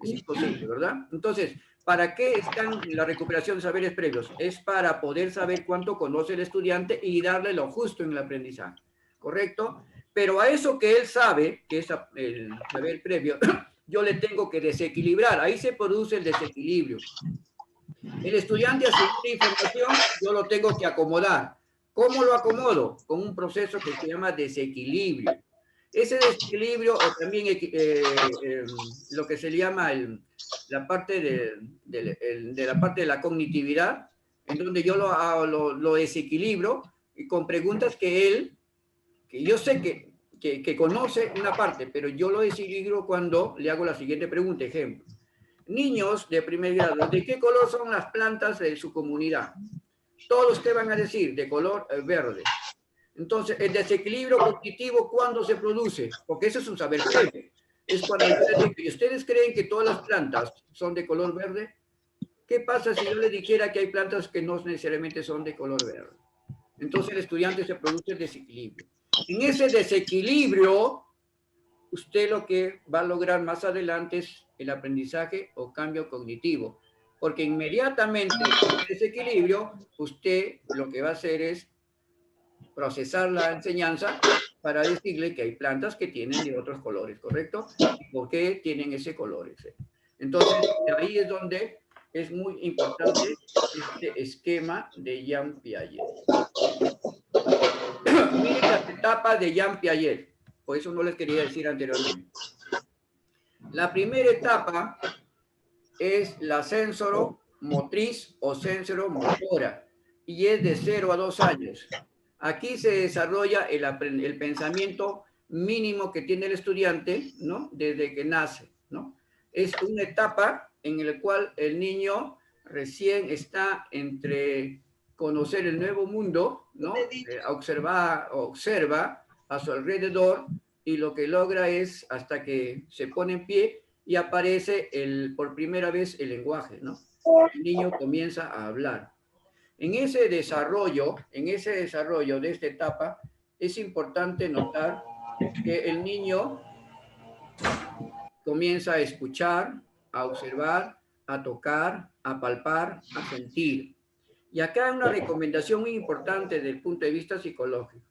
Es imposible, ¿verdad? Entonces, ¿para qué están la recuperación de saberes previos? Es para poder saber cuánto conoce el estudiante y darle lo justo en el aprendizaje, ¿correcto? Pero a eso que él sabe, que es el saber previo, yo le tengo que desequilibrar. Ahí se produce el desequilibrio. El estudiante asume información, yo lo tengo que acomodar. ¿Cómo lo acomodo? Con un proceso que se llama desequilibrio. Ese desequilibrio, o también lo que se llama la parte de la parte de la cognitividad, en donde yo lo desequilibro y con preguntas que yo sé que conoce una parte, pero yo lo desequilibro cuando le hago la siguiente pregunta. Ejemplo, niños de primer grado, ¿de qué color son las plantas de su comunidad? Todos, ¿qué van a decir? De color verde. Entonces, el desequilibrio cognitivo, ¿cuándo se produce? Porque eso es un saber previo. Es cuando yo les digo, ¿y ustedes creen que todas las plantas son de color verde? ¿Qué pasa si yo les dijera que hay plantas que no necesariamente son de color verde? Entonces el estudiante se produce el desequilibrio. En ese desequilibrio, usted lo que va a lograr más adelante es el aprendizaje o cambio cognitivo. Porque inmediatamente en ese desequilibrio, usted lo que va a hacer es procesar la enseñanza para decirle que hay plantas que tienen de otros colores, ¿correcto? ¿Y por qué tienen ese color? Entonces, ahí es donde es muy importante este esquema de Jean Piaget. Miren las etapas de Jean Piaget, por eso no les quería decir anteriormente. La primera etapa es la sensoromotriz o sensoromotora y es de 0 a 2 años. Aquí se desarrolla el pensamiento mínimo que tiene el estudiante, ¿no? Desde que nace, ¿no? Es una etapa en la cual el niño recién está entre conocer el nuevo mundo, ¿no? Observa a su alrededor y lo que logra es hasta que se pone en pie y aparece por primera vez el lenguaje, ¿no? El niño comienza a hablar. En ese desarrollo de esta etapa, es importante notar que el niño comienza a escuchar, a observar, a tocar, a palpar, a sentir. Y acá hay una recomendación muy importante desde el punto de vista psicológico.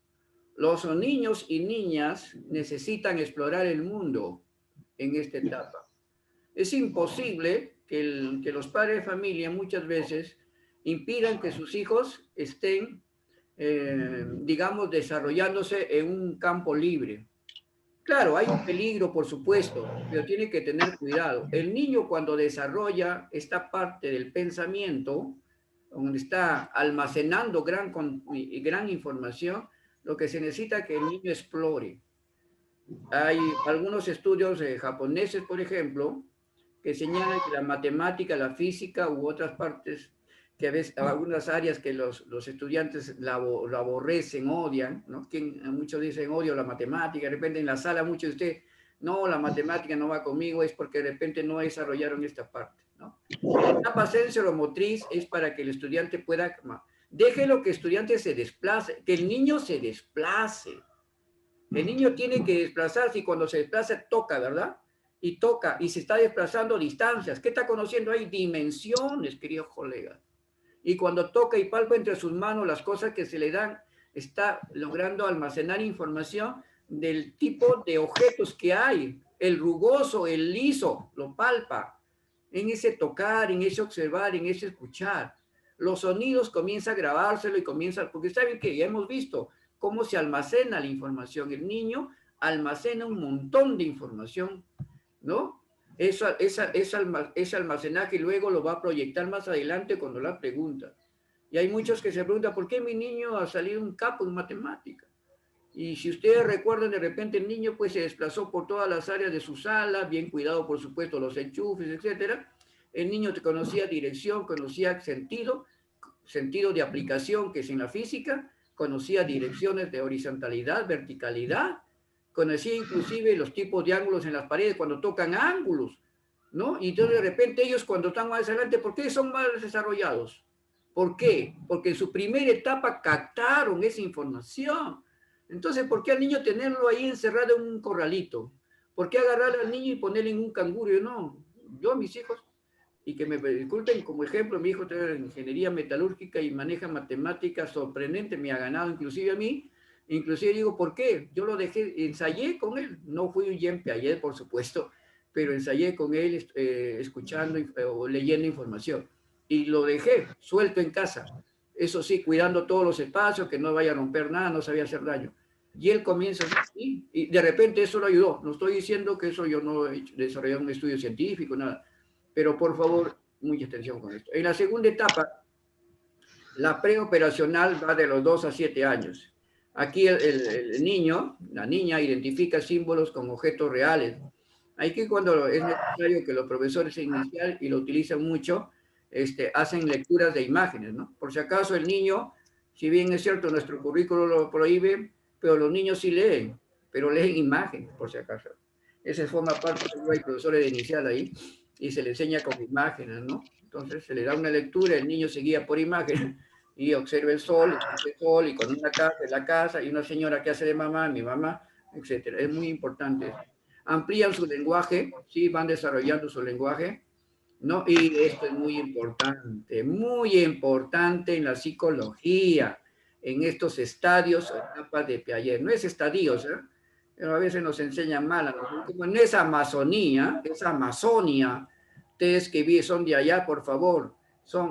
Los niños y niñas necesitan explorar el mundo en esta etapa. Es imposible que los padres de familia muchas veces impidan que sus hijos estén, digamos, desarrollándose en un campo libre. Claro, hay un peligro, por supuesto, pero tiene que tener cuidado. El niño cuando desarrolla esta parte del pensamiento, donde está almacenando gran información, lo que se necesita es que el niño explore. Hay algunos estudios japoneses, por ejemplo, que señalan que la matemática, la física u otras partes, que a veces, algunas áreas que los estudiantes lo aborrecen, odian, ¿no? Muchos dicen odio la matemática, de repente en la sala muchos de ustedes, no, la matemática no va conmigo, es porque de repente no desarrollaron esta parte, ¿no? La etapa sensoromotriz es para que el estudiante pueda, déjelo que el estudiante se desplace, que el niño se desplace. El niño tiene que desplazarse y cuando se desplaza toca, ¿verdad? Y toca, y se está desplazando distancias. ¿Qué está conociendo ahí? Dimensiones, queridos colegas. Y cuando toca y palpa entre sus manos las cosas que se le dan, está logrando almacenar información del tipo de objetos que hay. El rugoso, el liso, lo palpa. En ese tocar, en ese observar, en ese escuchar. Los sonidos comienza a grabárselo y comienza, porque saben que ya hemos visto cómo se almacena la información. El niño almacena un montón de información, ¿no? Ese almacenaje luego lo va a proyectar más adelante cuando la pregunta. Y hay muchos que se preguntan, ¿por qué mi niño ha salido un capo en matemática? Y si ustedes recuerdan, de repente el niño pues se desplazó por todas las áreas de su sala, bien cuidado por supuesto los enchufes, etcétera. El niño conocía dirección, conocía sentido de aplicación que es en la física, conocía direcciones de horizontalidad, verticalidad, conocía inclusive los tipos de ángulos en las paredes cuando tocan ángulos, ¿no? Y entonces de repente ellos cuando están más adelante, ¿por qué son más desarrollados? ¿Por qué? Porque en su primera etapa captaron esa información. Entonces, ¿por qué al niño tenerlo ahí encerrado en un corralito? ¿Por qué agarrar al niño y ponerle en un canguro? Yo a mis hijos, y que me disculpen como ejemplo, mi hijo tiene ingeniería metalúrgica y maneja matemáticas sorprendente, me ha ganado inclusive a mí. Inclusive digo, ¿por qué? Yo lo dejé, ensayé con él, no fui un Jean Piaget, por supuesto, pero ensayé con él escuchando o leyendo información. Y lo dejé suelto en casa. Eso sí, cuidando todos los espacios, que no vaya a romper nada, no sabía hacer daño. Y él comienza así, y de repente eso lo ayudó. No estoy diciendo que eso yo no he desarrollado un estudio científico, nada. Pero por favor, mucha atención con esto. En la segunda etapa, la preoperacional va de los 2 a 7 años. Aquí el niño, la niña, identifica símbolos con objetos reales. Aquí cuando es necesario que los profesores inicial, y lo utilizan mucho, hacen lecturas de imágenes, ¿no? Por si acaso el niño, si bien es cierto, nuestro currículo lo prohíbe, pero los niños sí leen, pero leen imágenes, por si acaso. Ese forma parte, hay profesores de inicial ahí, y se le enseña con imágenes, ¿no? Entonces se le da una lectura, el niño se guía por imagen y observa el sol, y con una casa, la casa, y una señora que hace de mamá, mi mamá, etcétera. Es muy importante. Amplían su lenguaje, sí, van desarrollando su lenguaje, ¿no? Y esto es muy importante en la psicología, en estos estadios, etapas de Piaget. No es estadios, ¿eh? Pero a veces nos enseñan mal a nosotros. Como no es Amazonía, es Amazonia. Ustedes que son de allá, por favor,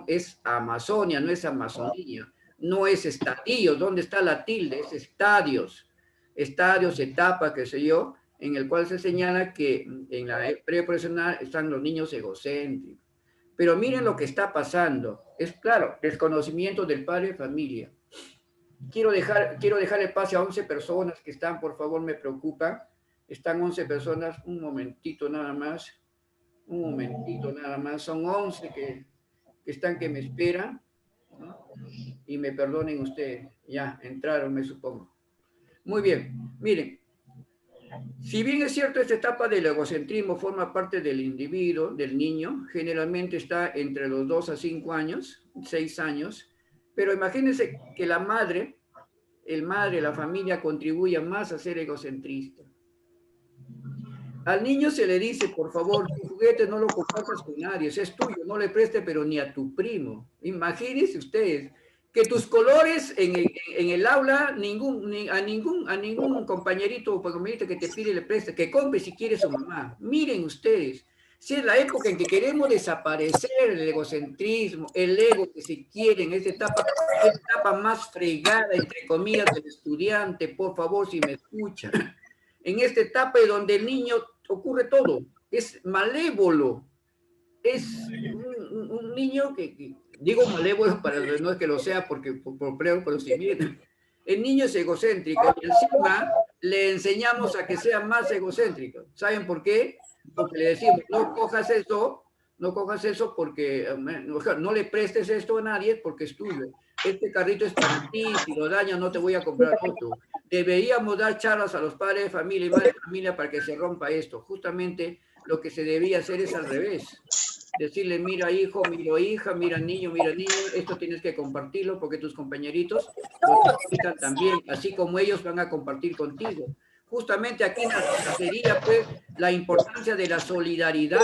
es Amazonia, no es Amazonía. No es estadios, ¿dónde está la tilde? Es estadios. Estadios, etapas, qué sé yo, en el cual se señala que en la preprofesional están los niños egocéntricos. Pero miren lo que está pasando. Es claro, desconocimiento del padre de familia. Quiero dejar el pase a 11 personas que están, por favor, me preocupa. Están 11 personas, un momentito nada más. Un momentito nada más. Son 11 que están que me esperan, ¿no? Y me perdonen ustedes. Ya, entraron, me supongo. Muy bien, miren. Si bien es cierto, esta etapa del egocentrismo forma parte del individuo, del niño, generalmente está entre los 2 a 5 años, 6 años, pero imagínense que la madre, la familia contribuya más a ser egocentrista. Al niño se le dice, por favor, tu juguete no lo compartas con nadie, es tuyo, no le preste, pero ni a tu primo. Imagínense ustedes que tus colores en el aula, a ningún compañerito o compañerita que te pide le preste, que compre si quiere su mamá. Miren ustedes, si es la época en que queremos desaparecer el egocentrismo, el ego que se quiere en esta etapa más fregada, entre comillas, del estudiante, por favor, si me escuchan. En esta etapa donde el niño ocurre todo, es malévolo, es un niño que, digo malévolo, no es que lo sea porque por pleo, pero si bien, el niño es egocéntrico y encima le enseñamos a que sea más egocéntrico. ¿Saben por qué? Porque le decimos, no cojas eso porque no le prestes esto a nadie porque es tuyo. Este carrito es para ti, si lo dañas no te voy a comprar otro. Deberíamos dar charlas a los padres de familia y madres de familia para que se rompa esto. Justamente lo que se debía hacer es al revés. Decirle, mira hijo, mira hija, mira niño, esto tienes que compartirlo porque tus compañeritos lo necesitan también, así como ellos van a compartir contigo. Justamente aquí sería pues la importancia de la solidaridad.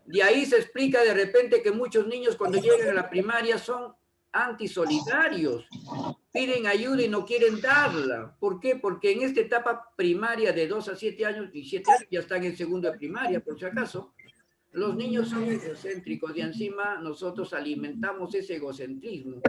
De ahí se explica de repente que muchos niños cuando llegan a la primaria son antisolidarios, piden ayuda y no quieren darla. ¿Por qué? Porque en esta etapa primaria de 2 a 7 años, y 7 años ya están en segundo de primaria, por si acaso, los niños son egocéntricos y encima nosotros alimentamos ese egocentrismo.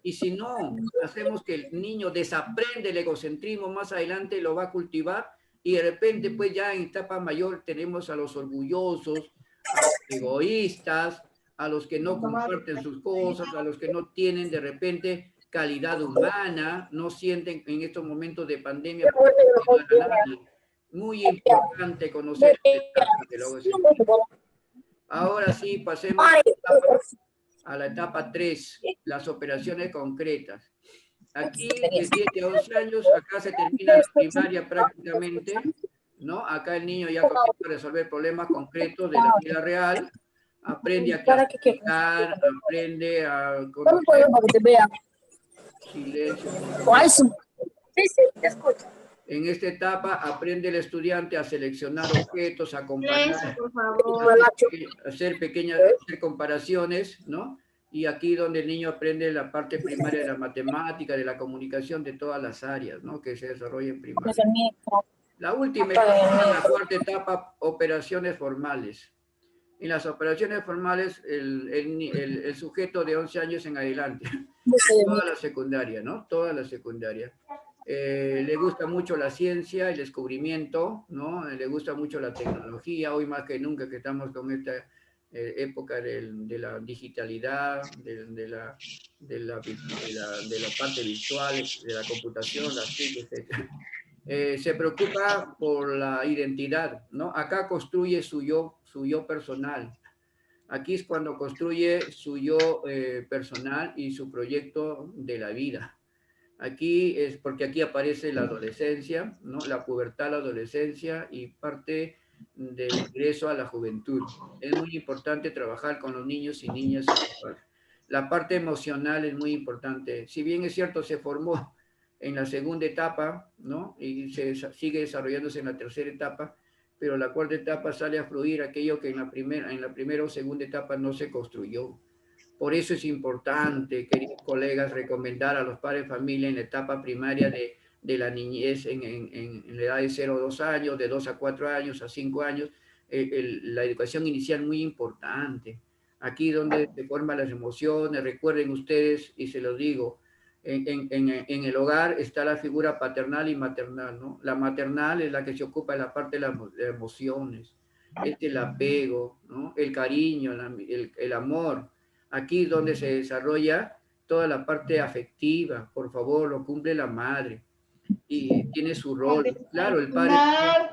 Y si no hacemos que el niño desaprende el egocentrismo, más adelante lo va a cultivar y de repente pues ya en etapa mayor tenemos a los orgullosos, a los egoístas, a los que no comparten sus cosas, a los que no tienen de repente calidad humana, no sienten en estos momentos de pandemia a nadie. Muy importante conocer esta etapa del egocentrismo. Ahora sí, pasemos a la etapa 3, las operaciones concretas. Aquí, de 7 a 11 años, acá se termina la primaria prácticamente, ¿no? Acá el niño ya comienza a resolver problemas concretos de la vida real, aprende a clasificar, aprende a... ¿Cómo puedo para que te vea? Silencio. Sí, te escucho. En esta etapa aprende el estudiante a seleccionar objetos, a comparar, hacer comparaciones, ¿no? Y aquí donde el niño aprende la parte primaria de la matemática, de la comunicación, de todas las áreas, ¿no? Que se desarrolla en primaria. La última etapa, la cuarta etapa, operaciones formales. En las operaciones formales, el sujeto de 11 años en adelante, toda la secundaria, ¿no? Toda la secundaria. le gusta mucho la ciencia, el descubrimiento, ¿no? Le gusta mucho la tecnología, hoy más que nunca que estamos con esta época de la digitalidad, de la parte virtual, de la computación, las TIC, etc. Se preocupa por la identidad, ¿no? Acá construye su yo personal. Aquí es cuando construye su yo personal y su proyecto de la vida. Aquí es porque aquí aparece la adolescencia, ¿no? La pubertad, la adolescencia y parte del ingreso a la juventud. Es muy importante trabajar con los niños y niñas. La parte emocional es muy importante. Si bien es cierto, se formó en la segunda etapa, ¿no? Y sigue desarrollándose en la tercera etapa, pero la cuarta etapa sale a fluir aquello que en la primera o segunda etapa no se construyó. Por eso es importante, queridos colegas, recomendar a los padres de familia en la etapa primaria de la niñez, en la edad de 0 a 2 años, de 2 a 4 años, a 5 años, la educación inicial muy importante. Aquí donde se forman las emociones, recuerden ustedes, y se los digo, en el hogar está la figura paternal y maternal, ¿no? La maternal es la que se ocupa de la parte de las emociones, es el apego, ¿no? El cariño, el amor. Aquí es donde se desarrolla toda la parte afectiva, por favor, lo cumple la madre y tiene su rol. Claro, el padre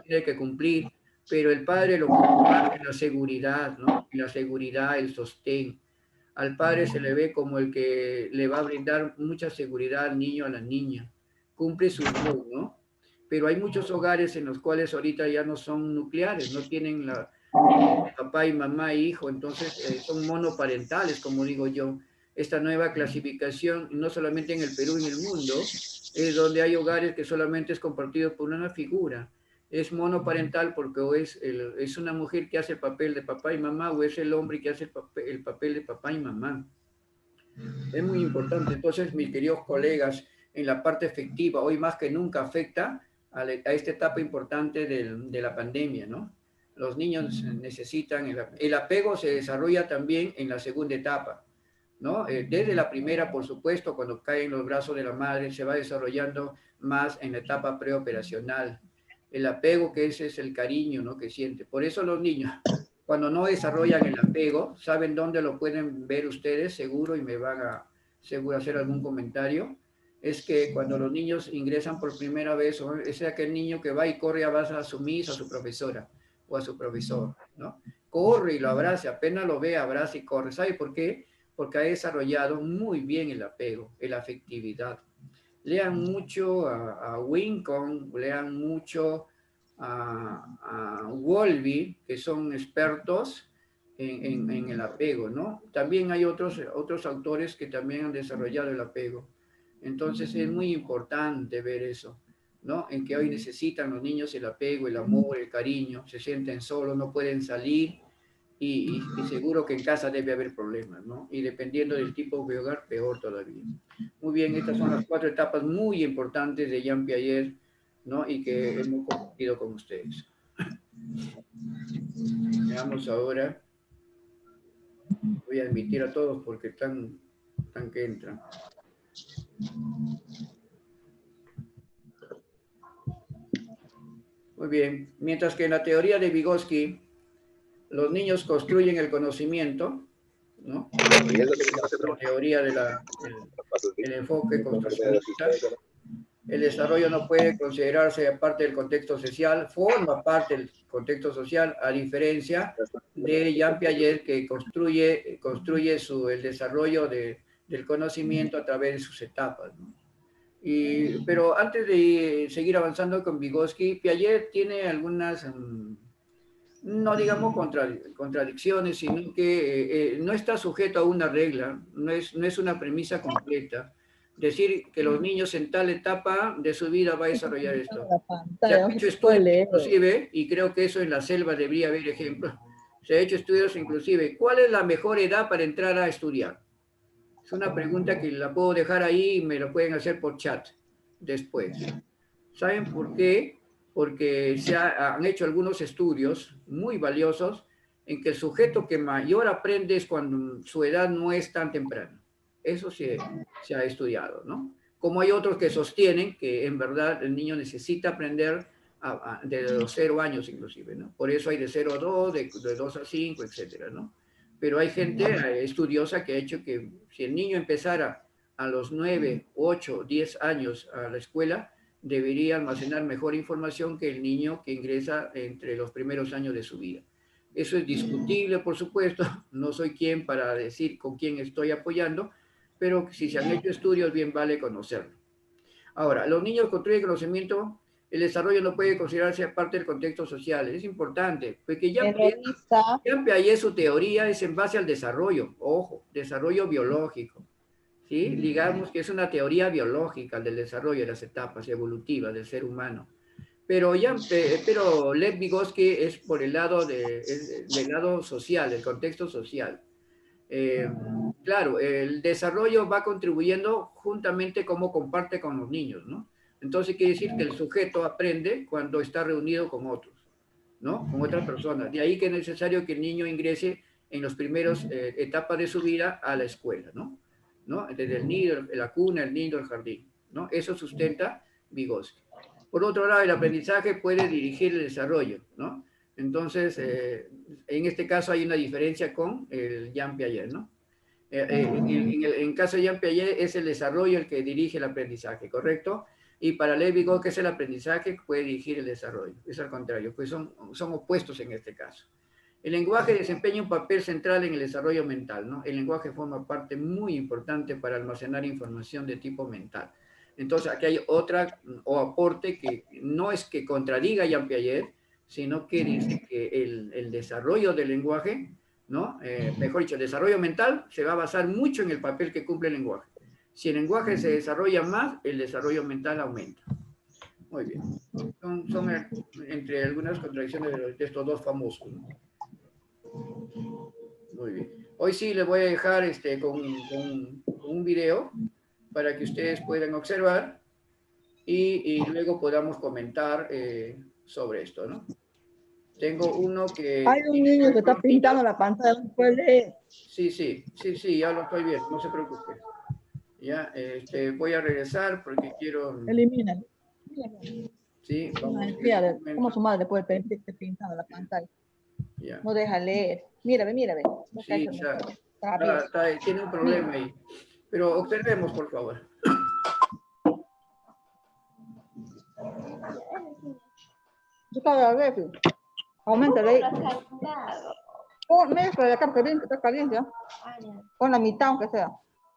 tiene que cumplir, pero el padre lo cumple en la seguridad, ¿no? En la seguridad, el sostén. Al padre se le ve como el que le va a brindar mucha seguridad al niño, a la niña. Cumple su rol, ¿no? Pero hay muchos hogares en los cuales ahorita ya no son nucleares, no tienen papá y mamá e hijo, entonces son monoparentales, como digo yo. Esta nueva clasificación, no solamente en el Perú, en el mundo, es donde hay hogares que solamente es compartido por una figura. Es monoparental porque o es una mujer que hace el papel de papá y mamá o es el hombre que hace el papel de papá y mamá. Es muy importante. Entonces, mis queridos colegas, en la parte efectiva, hoy más que nunca afecta a esta etapa importante de la pandemia, ¿no? Los niños necesitan, el apego se desarrolla también en la segunda etapa, ¿no? Desde la primera, por supuesto, cuando cae en los brazos de la madre, se va desarrollando más en la etapa preoperacional. El apego, que ese es el cariño, ¿no? Que siente. Por eso los niños, cuando no desarrollan el apego, ¿saben dónde lo pueden ver ustedes? Seguro, y me van a seguro hacer algún comentario. Es que cuando los niños ingresan por primera vez, es aquel niño que va y corre a abrazar a su miss, a su profesora o a su profesor, ¿no? Corre y lo abraza, apenas lo ve, abraza y corre. ¿Sabe por qué? Porque ha desarrollado muy bien el apego, la afectividad. Lean mucho a Winnicott, lean mucho a Wolby, que son expertos en el apego, ¿no? También hay otros autores que también han desarrollado el apego. Entonces es muy importante ver eso, ¿no? En que hoy necesitan los niños el apego, el amor, el cariño, se sienten solos, no pueden salir y seguro que en casa debe haber problemas, ¿no? Y dependiendo del tipo de hogar, peor todavía. Muy bien, estas son las 4 etapas muy importantes de Jean Piaget, ¿no? Y que hemos compartido con ustedes. Veamos ahora. Voy a admitir a todos porque están que entran. Muy bien. Mientras que en la teoría de Vygotsky, los niños construyen el conocimiento, ¿no? La teoría del enfoque construccionista. El desarrollo no puede considerarse parte del contexto social, forma parte del contexto social, a diferencia de Jean Piaget, que construye el desarrollo del conocimiento a través de sus etapas, ¿no? Pero antes de seguir avanzando con Vygotsky, Piaget tiene algunas, no digamos contradicciones, sino que no está sujeto a una regla, no es una premisa completa. Decir que los niños en tal etapa de su vida va a desarrollar esto. Se han hecho estudios inclusive, y creo que eso en la selva debería haber ejemplos, se han hecho estudios inclusive, ¿cuál es la mejor edad para entrar a estudiar? Es una pregunta que la puedo dejar ahí y me lo pueden hacer por chat después. ¿Saben por qué? Porque han hecho algunos estudios muy valiosos en que el sujeto que mayor aprende es cuando su edad no es tan temprana. Eso se ha estudiado, ¿no? como hay otros que sostienen que en verdad el niño necesita aprender desde los 0 años inclusive, ¿no? Por eso hay de 0 a 2, de 2 a 5, etcétera, ¿no? Pero hay gente estudiosa que ha hecho que si el niño empezara a los 9, 8, 10 años a la escuela, debería almacenar mejor información que el niño que ingresa entre los primeros años de su vida. Eso es discutible, por supuesto, no soy quien para decir con quién estoy apoyando, pero si se han hecho estudios, bien vale conocerlo. Ahora, los niños construyen conocimiento, el desarrollo no puede considerarse parte del contexto social, es importante, porque Jean Piaget su teoría es en base al desarrollo, ojo, desarrollo biológico, ¿sí? Digamos que es una teoría biológica del desarrollo de las etapas evolutivas del ser humano. Pero Lev Vygotsky es por el lado, del lado social, el contexto social. Claro, el desarrollo va contribuyendo juntamente como comparte con los niños, ¿no? Entonces quiere decir que el sujeto aprende cuando está reunido con otros, ¿no? Con otras personas. De ahí que es necesario que el niño ingrese en las primeras etapas de su vida a la escuela, ¿no? Desde el nido, la cuna, el nido, el jardín, ¿no? Eso sustenta Vygotsky. Por otro lado, el aprendizaje puede dirigir el desarrollo, ¿no? Entonces, en este caso hay una diferencia con el Jean Piaget, ¿no? En caso de Jean Piaget es el desarrollo el que dirige el aprendizaje, ¿correcto? Y para Lev Vygotsky que es el aprendizaje que puede dirigir el desarrollo. Es al contrario, pues son opuestos en este caso. El lenguaje desempeña un papel central en el desarrollo mental, ¿no? El lenguaje forma parte muy importante para almacenar información de tipo mental. Entonces, aquí hay otra aporte que no es que contradiga a Jean Piaget, sino que dice que el desarrollo del lenguaje, ¿no? Mejor dicho, el desarrollo mental se va a basar mucho en el papel que cumple el lenguaje. Si el lenguaje se desarrolla más, el desarrollo mental aumenta. Muy bien. Son entre algunas contradicciones de estos dos famosos, ¿no? Muy bien. Hoy sí les voy a dejar con un video para que ustedes puedan observar y luego podamos comentar sobre esto, ¿no? Tengo uno que... Hay un niño que está pintando la pantalla, no puede leer. Sí, ya lo estoy viendo, no se preocupe. Ya, voy a regresar porque quiero... Elimina. Sí, vamos. ¿Cómo su madre puede permitir que esté pintando la pantalla? Ya. No deja leer. Mírame. Sí, tiene un problema ahí. Pero observemos, por favor. Yo cada vez aumenta la... Mezcla de acá, que está caliente. Pon la mitad, aunque sea.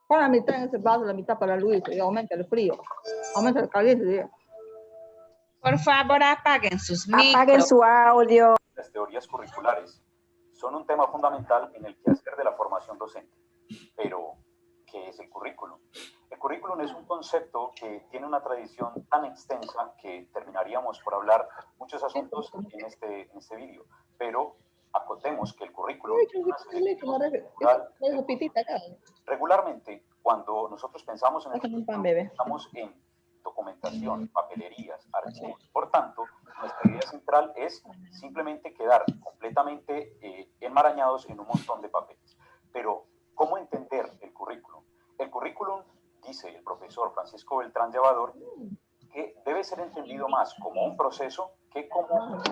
Pon la mitad en ese vaso, la mitad para Luis, y aumenta el frío. Aumenta el caliente. Por favor, apaguen sus micros. Apaguen su audio. Las teorías curriculares son un tema fundamental en el quehacer de la formación docente. Pero, ¿qué es el currículum? El currículum es un concepto que tiene una tradición tan extensa que terminaríamos por hablar muchos asuntos en este vídeo. Pero acotemos que el currículum regularmente, cuando nosotros pensamos en el currículum, pensamos en documentación, papelerías, archivos. Por tanto, nuestra idea central es simplemente quedar completamente enmarañados en un montón de papeles. Pero, ¿cómo entender el currículum? El currículum, dice el profesor Francisco Beltrán Llevador, que debe ser entendido más como un proceso que como...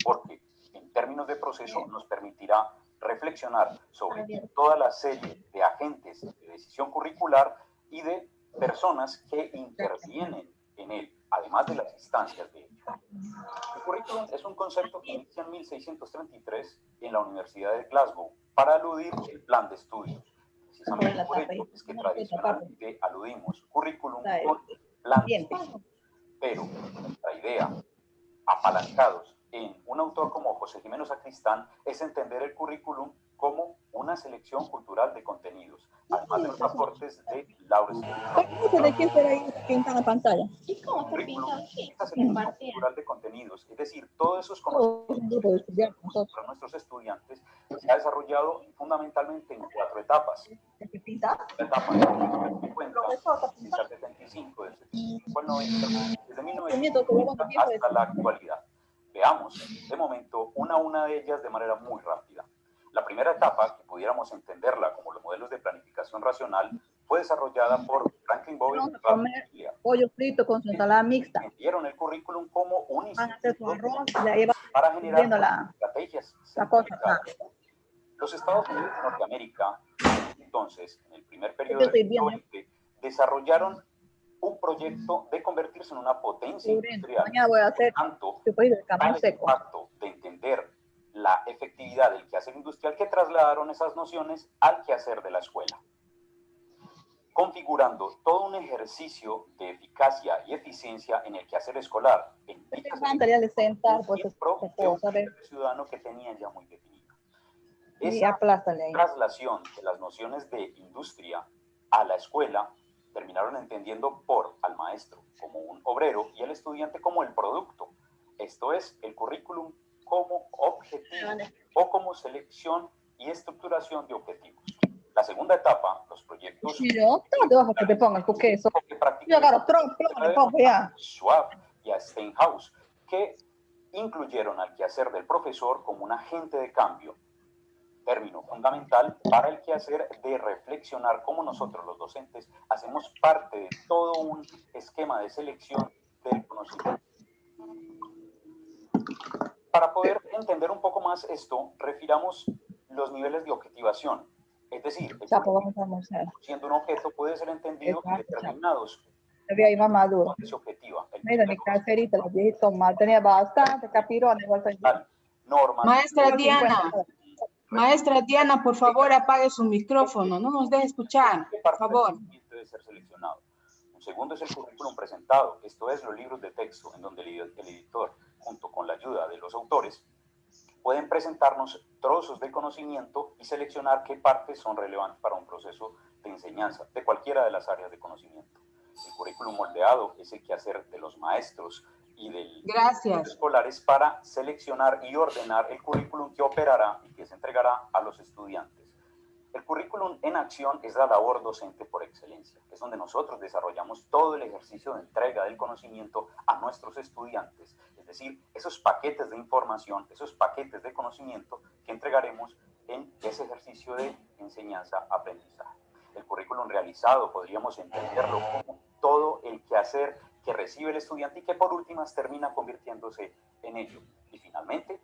porque en términos de proceso nos permitirá reflexionar sobre toda la serie de agentes de decisión curricular y de personas que intervienen en él, además de las instancias de ello. El currículum es un concepto que inicia en 1633 en la Universidad de Glasgow para aludir el plan de estudio. Precisamente por ello es que tradicionalmente aludimos currículum con plan de estudio. Pero nuestra idea, apalancados en un autor como José Jimeno Sacristán, es entender el currículum como una selección cultural de contenidos, además de los aportes de Laura. ¿De quién será ahí pintada la pantalla? Esta selección cultural de contenidos, es decir, todos esos conocimientos para nuestros estudiantes, se ha desarrollado fundamentalmente en 4 etapas. La etapa del 50, del 75, del 75 al 90, desde 1990 hasta la actualidad. Veamos, de momento, una a una de ellas de manera muy rápida. La primera etapa, que pudiéramos entenderla como los modelos de planificación racional, fue desarrollada por Franklin Covey. Vamos a comer pollo frito con su ensalada mixta. Entendieron el currículum como un Van a hacer su arroz, para generar estrategias. La cosa, Los Estados Unidos de Norteamérica, entonces, en el primer periodo del siglo XX, desarrollaron un proyecto de convertirse en una potencia industrial. Mañana voy a hacer tanto el seco. impacto de entender la efectividad del quehacer industrial que trasladaron esas nociones al quehacer de la escuela, configurando todo un ejercicio de eficacia y eficiencia en el quehacer escolar, en el ciudadano que tenía ya muy definido. Esa traslación de las nociones de industria a la escuela terminaron entendiendo al maestro como un obrero y al estudiante como el producto. Esto es, el currículum como objetivo o como selección y estructuración de objetivos. La segunda etapa, los proyectos que te pongas porque eso. Yo agarro Schwab y a Steinhaus, que incluyeron al quehacer del profesor como un agente de cambio, término fundamental para el quehacer de reflexionar cómo nosotros los docentes hacemos parte de todo un esquema de selección del conocimiento. Para poder entender un poco más esto, refiramos los niveles de objetivación. Es decir, siendo un objeto puede ser entendido en determinados. Se objetiva. Maestra Diana, por favor, apague su micrófono, no nos deje escuchar, por favor. Debe ser seleccionado. Un segundo es el currículum presentado, esto es los libros de texto, en donde el editor, junto con la ayuda de los autores, pueden presentarnos trozos de conocimiento y seleccionar qué partes son relevantes para un proceso de enseñanza, de cualquiera de las áreas de conocimiento. El currículum moldeado es el quehacer de los maestros y de los escolares para seleccionar y ordenar el currículum que operará y que se entregará a los estudiantes. El currículum en acción es la labor docente por excelencia, es donde nosotros desarrollamos todo el ejercicio de entrega del conocimiento a nuestros estudiantes, es decir, esos paquetes de información, esos paquetes de conocimiento que entregaremos en ese ejercicio de enseñanza-aprendizaje. El currículum realizado podríamos entenderlo como todo el quehacer que recibe el estudiante y que por últimas termina convirtiéndose en ello. Y finalmente,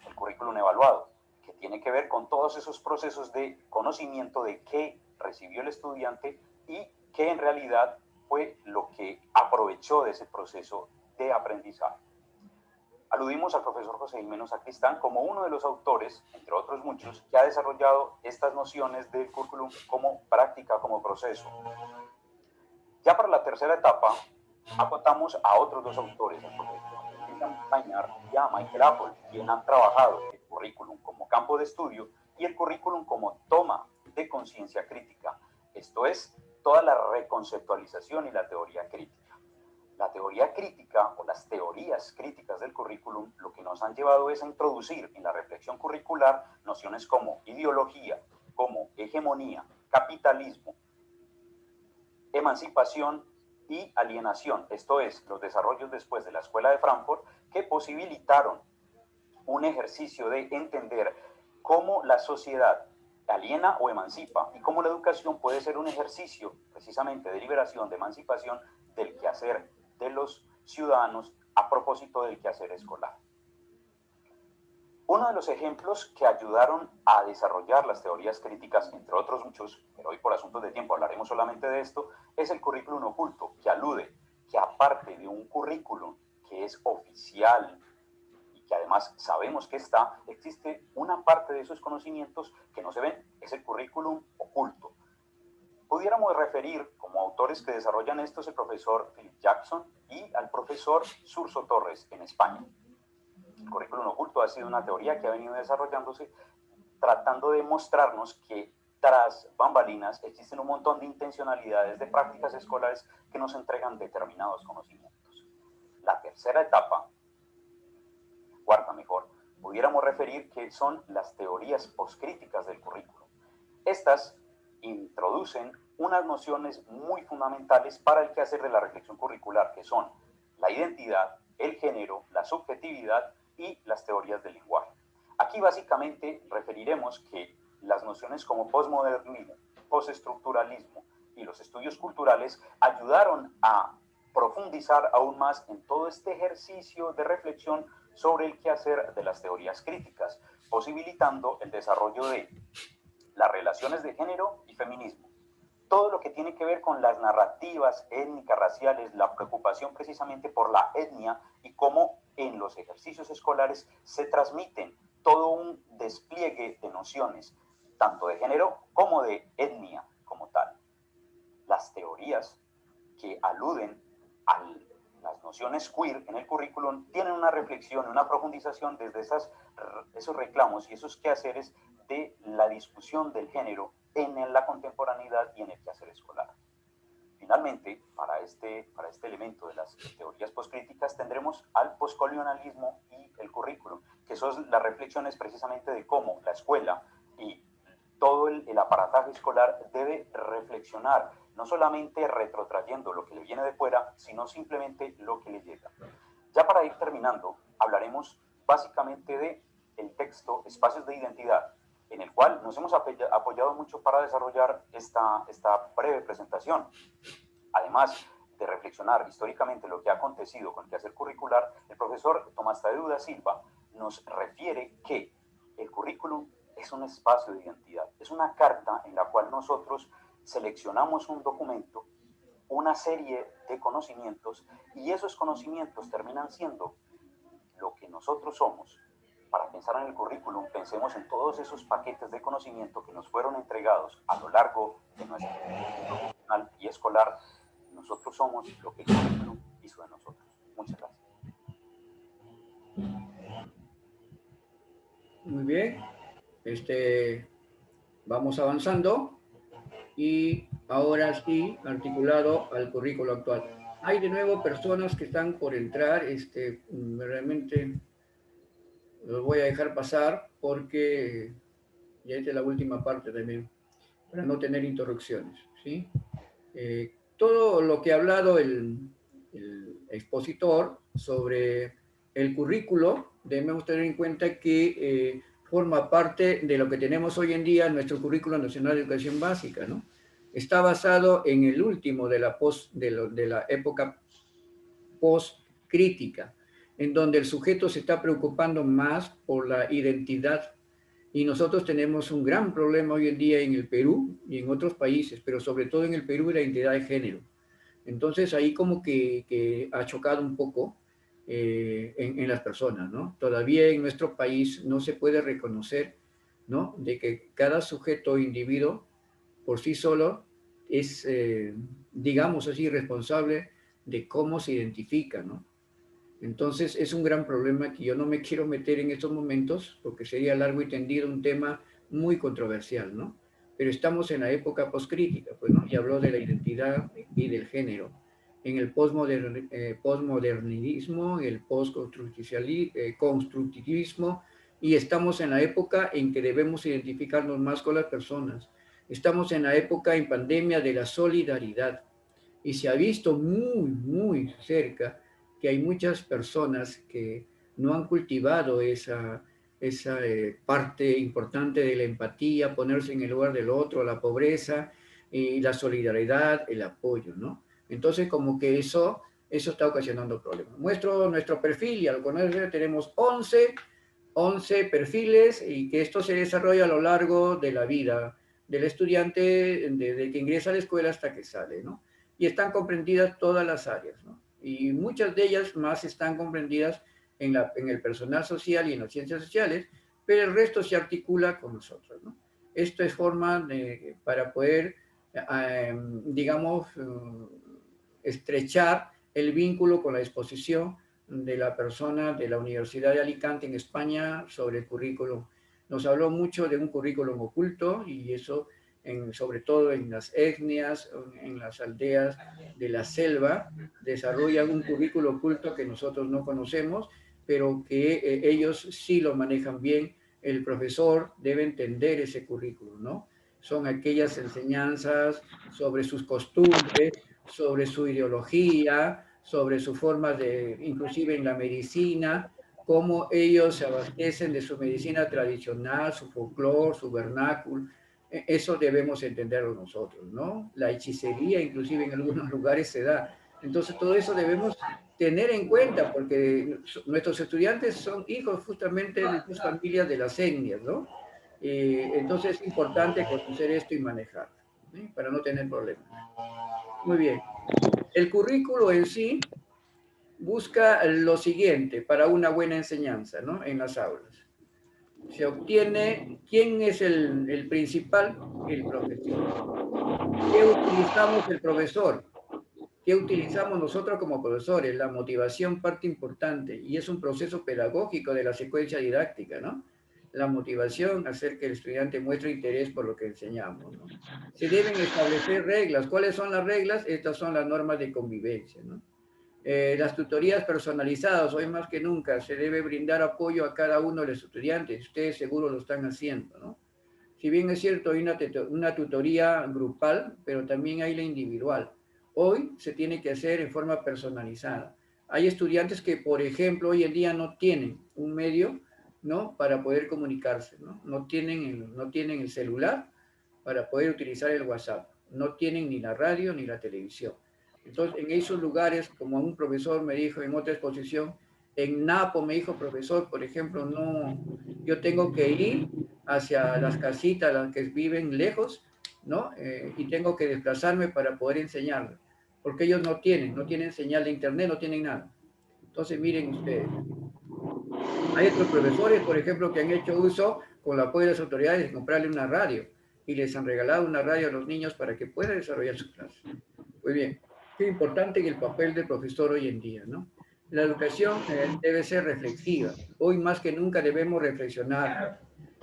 el currículum evaluado, que tiene que ver con todos esos procesos de conocimiento de qué recibió el estudiante y qué en realidad fue lo que aprovechó de ese proceso de aprendizaje. Aludimos al profesor José Gimeno Sacristán como uno de los autores, entre otros muchos, que ha desarrollado estas nociones del currículum como práctica, como proceso. Ya para la tercera etapa, acotamos a otros dos autores, el profesor Pañar y a Michael Apple, quienes han trabajado el currículum como campo de estudio y el currículum como toma de conciencia crítica, esto es, toda la reconceptualización y la teoría crítica. La teoría crítica o las teorías críticas del currículum lo que nos han llevado es a introducir en la reflexión curricular nociones como ideología, como hegemonía, capitalismo, emancipación y alienación, esto es, los desarrollos después de la Escuela de Frankfurt que posibilitaron un ejercicio de entender cómo la sociedad aliena o emancipa y cómo la educación puede ser un ejercicio precisamente de liberación, de emancipación del quehacer de los ciudadanos a propósito del quehacer escolar. Uno de los ejemplos que ayudaron a desarrollar las teorías críticas, entre otros muchos, pero hoy por asuntos de tiempo hablaremos solamente de esto, es el currículum oculto, que alude que aparte de un currículum que es oficial y que además sabemos que existe una parte de esos conocimientos que no se ven, es el currículum oculto. Pudiéramos referir como autores que desarrollan esto el profesor Philip Jackson y al profesor Surso Torres en España. El currículum oculto ha sido una teoría que ha venido desarrollándose tratando de mostrarnos que tras bambalinas existen un montón de intencionalidades de prácticas escolares que nos entregan determinados conocimientos. La tercera etapa, cuarta mejor, pudiéramos referir que son las teorías poscríticas del currículum. Estas introducen unas nociones muy fundamentales para el quehacer de la reflexión curricular, que son la identidad, el género, la subjetividad y las teorías del lenguaje. Aquí básicamente referiremos que las nociones como posmodernismo, postestructuralismo y los estudios culturales ayudaron a profundizar aún más en todo este ejercicio de reflexión sobre el quehacer de las teorías críticas, posibilitando el desarrollo de las relaciones de género y feminismo. Todo lo que tiene que ver con las narrativas étnicas, raciales, la preocupación precisamente por la etnia y cómo en los ejercicios escolares se transmiten todo un despliegue de nociones, tanto de género como de etnia como tal. Las teorías que aluden a las nociones queer en el currículum tienen una reflexión, una profundización desde esos reclamos y esos quehaceres de la discusión del género en la contemporaneidad y en el quehacer escolar. Finalmente, para este elemento de las teorías poscríticas tendremos al poscolonialismo y el currículum, que son las reflexiones precisamente de cómo la escuela y todo el aparataje escolar debe reflexionar, no solamente retrotrayendo lo que le viene de fuera, sino simplemente lo que le llega. Ya para ir terminando, hablaremos básicamente de el texto Espacios de Identidad, en el cual nos hemos apoyado mucho para desarrollar esta breve presentación. Además de reflexionar históricamente lo que ha acontecido con el quehacer curricular, el profesor Tomás Tadeu da Silva nos refiere que el currículum es un espacio de identidad, es una carta en la cual nosotros seleccionamos un documento, una serie de conocimientos, y esos conocimientos terminan siendo lo que nosotros somos. Para pensar en el currículum, pensemos en todos esos paquetes de conocimiento que nos fueron entregados a lo largo de nuestro profesional y escolar. Nosotros somos lo que el currículum hizo de nosotros. Muchas gracias. Muy bien. Vamos avanzando y ahora sí, articulado al currículo actual. Hay de nuevo personas que están por entrar, realmente los voy a dejar pasar porque ya esta es la última parte también, para no tener interrupciones, ¿sí? Todo lo que ha hablado el expositor sobre el currículo, debemos tener en cuenta que forma parte de lo que tenemos hoy en día en nuestro Currículo Nacional de Educación Básica, ¿no? Está basado en el último de la época post-crítica, en donde el sujeto se está preocupando más por la identidad. Y nosotros tenemos un gran problema hoy en día en el Perú y en otros países, pero sobre todo en el Perú, la identidad de género. Entonces ahí como que ha chocado un poco en las personas, ¿no? Todavía en nuestro país no se puede reconocer, ¿no? De que cada sujeto o individuo por sí solo es, digamos así, responsable de cómo se identifica, ¿no? Entonces es un gran problema que yo no me quiero meter en estos momentos porque sería largo y tendido, un tema muy controversial, ¿no? Pero estamos en la época poscrítica, pues, ¿no? Y habló de la identidad y del género. En el postmodernismo, el postconstructivismo, y estamos en la época en que debemos identificarnos más con las personas. Estamos en la época en pandemia de la solidaridad y se ha visto muy, muy cerca que hay muchas personas que no han cultivado esa parte importante de la empatía, ponerse en el lugar del otro, la pobreza, y la solidaridad, el apoyo, ¿no? Entonces, como que eso está ocasionando problemas. Muestro nuestro perfil y al conocer tenemos 11 perfiles y que esto se desarrolla a lo largo de la vida del estudiante, desde que ingresa a la escuela hasta que sale, ¿no? Y están comprendidas todas las áreas, ¿no? Y muchas de ellas más están comprendidas en el personal social y en las ciencias sociales, pero el resto se articula con nosotros, ¿no? Esto es forma para poder, digamos, estrechar el vínculo con la exposición de la persona de la Universidad de Alicante en España sobre el currículum. Nos habló mucho de un currículum oculto y eso sobre todo en las etnias, en las aldeas de la selva, desarrollan un currículo oculto que nosotros no conocemos, pero que ellos sí lo manejan bien. El profesor debe entender ese currículo, ¿no? Son aquellas enseñanzas sobre sus costumbres, sobre su ideología, sobre su forma de, inclusive en la medicina, cómo ellos se abastecen de su medicina tradicional, su folclore, su vernáculo, Eso debemos entenderlo nosotros, ¿no? La hechicería, inclusive en algunos lugares se da. Entonces, todo eso debemos tener en cuenta, porque nuestros estudiantes son hijos justamente de sus familias de las etnias, ¿no? Entonces, es importante conocer esto y manejarlo, ¿sí? Para no tener problemas. Muy bien. El currículo en sí busca lo siguiente para una buena enseñanza, ¿no? En las aulas. Se obtiene, ¿quién es el principal? El profesor. ¿Qué utilizamos el profesor? ¿Qué utilizamos nosotros como profesores? La motivación, parte importante, y es un proceso pedagógico de la secuencia didáctica, ¿no? La motivación, hacer que el estudiante muestre interés por lo que enseñamos, ¿no? Se deben establecer reglas. ¿Cuáles son las reglas? Estas son las normas de convivencia, ¿no? Las tutorías personalizadas, hoy más que nunca, se debe brindar apoyo a cada uno de los estudiantes. Ustedes seguro lo están haciendo, ¿no? Si bien es cierto, hay una tutoría grupal, pero también hay la individual. Hoy se tiene que hacer en forma personalizada. Hay estudiantes que, por ejemplo, hoy en día no tienen un medio, ¿no? Para poder comunicarse, ¿no? No tienen el celular para poder utilizar el WhatsApp. No tienen ni la radio ni la televisión. Entonces, en esos lugares, como un profesor me dijo en otra exposición, en Napo me dijo, profesor, por ejemplo, no, yo tengo que ir hacia las casitas, las que viven lejos, ¿no? Y tengo que desplazarme para poder enseñarles, porque ellos no tienen señal de internet, no tienen nada. Entonces, miren ustedes, hay otros profesores, por ejemplo, que han hecho uso, con el apoyo de las autoridades, de comprarle una radio, y les han regalado una radio a los niños para que puedan desarrollar su clase. Muy bien. Qué importante el papel del profesor hoy en día, ¿no? La educación debe ser reflexiva. Hoy más que nunca debemos reflexionar.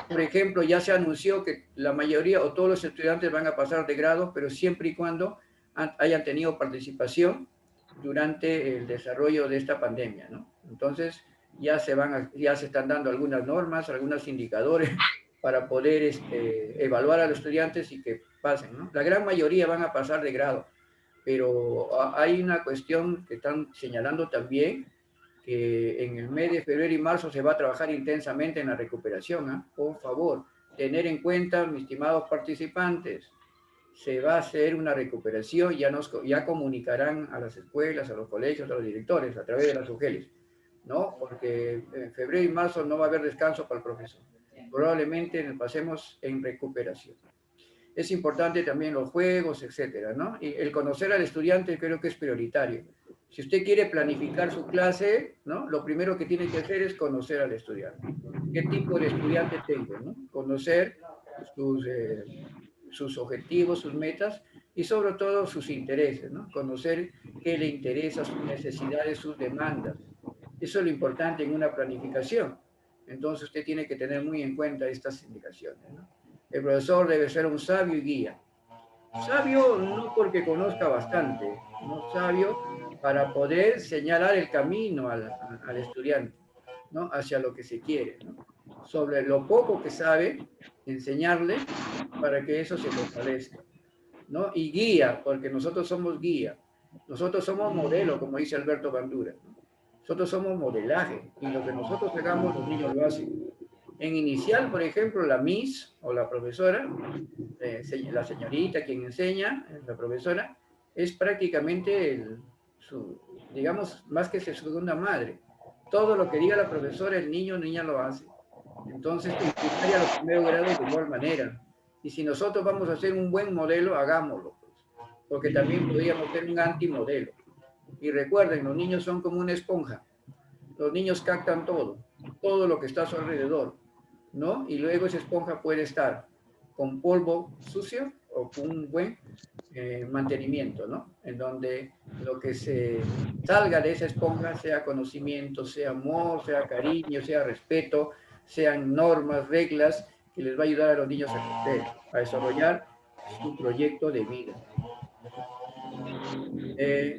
Por ejemplo, ya se anunció que la mayoría o todos los estudiantes van a pasar de grado, pero siempre y cuando hayan tenido participación durante el desarrollo de esta pandemia, ¿no? Entonces, ya se están dando algunas normas, algunos indicadores para poder evaluar a los estudiantes y que pasen, ¿no? La gran mayoría van a pasar de grado, pero hay una cuestión que están señalando también, que en el mes de febrero y marzo se va a trabajar intensamente en la recuperación, ¿eh? Por favor, tener en cuenta, mis estimados participantes, se va a hacer una recuperación, ya comunicarán a las escuelas, a los colegios, a los directores, a través de las UGELs, ¿no? Porque en febrero y marzo no va a haber descanso para el profesor. Probablemente nos pasemos en recuperación. Es importante también los juegos, etcétera, ¿no? Y el conocer al estudiante creo que es prioritario. Si usted quiere planificar su clase, ¿no? Lo primero que tiene que hacer es conocer al estudiante. ¿Qué tipo de estudiante tengo, no? Conocer sus objetivos, sus metas y sobre todo sus intereses, ¿no? Conocer qué le interesa, sus necesidades, sus demandas. Eso es lo importante en una planificación. Entonces usted tiene que tener muy en cuenta estas indicaciones, ¿no? El profesor debe ser un sabio y guía. Sabio no porque conozca bastante, no sabio para poder señalar el camino al estudiante, ¿no? Hacia lo que se quiere, ¿no? Sobre lo poco que sabe, enseñarle para que eso se fortalezca, ¿no? Y guía, porque nosotros somos guía. Nosotros somos modelo, como dice Alberto Bandura, ¿no? Nosotros somos modelaje, y lo que nosotros hagamos, los niños lo hacen. En inicial, por ejemplo, la Miss o la profesora, la señorita quien enseña, la profesora, es prácticamente digamos, más que su segunda madre. Todo lo que diga la profesora, el niño o niña lo hace. Entonces, en primaria, los primeros grados de igual manera. Y si nosotros vamos a hacer un buen modelo, hagámoslo, pues, porque también podríamos ser un antimodelo. Y recuerden, los niños son como una esponja. Los niños captan todo lo que está a su alrededor, ¿no? Y luego esa esponja puede estar con polvo sucio o con un buen mantenimiento, ¿no? En donde lo que se salga de esa esponja sea conocimiento, sea amor, sea cariño, sea respeto, sean normas, reglas que les va a ayudar a los niños a crecer, a desarrollar su proyecto de vida.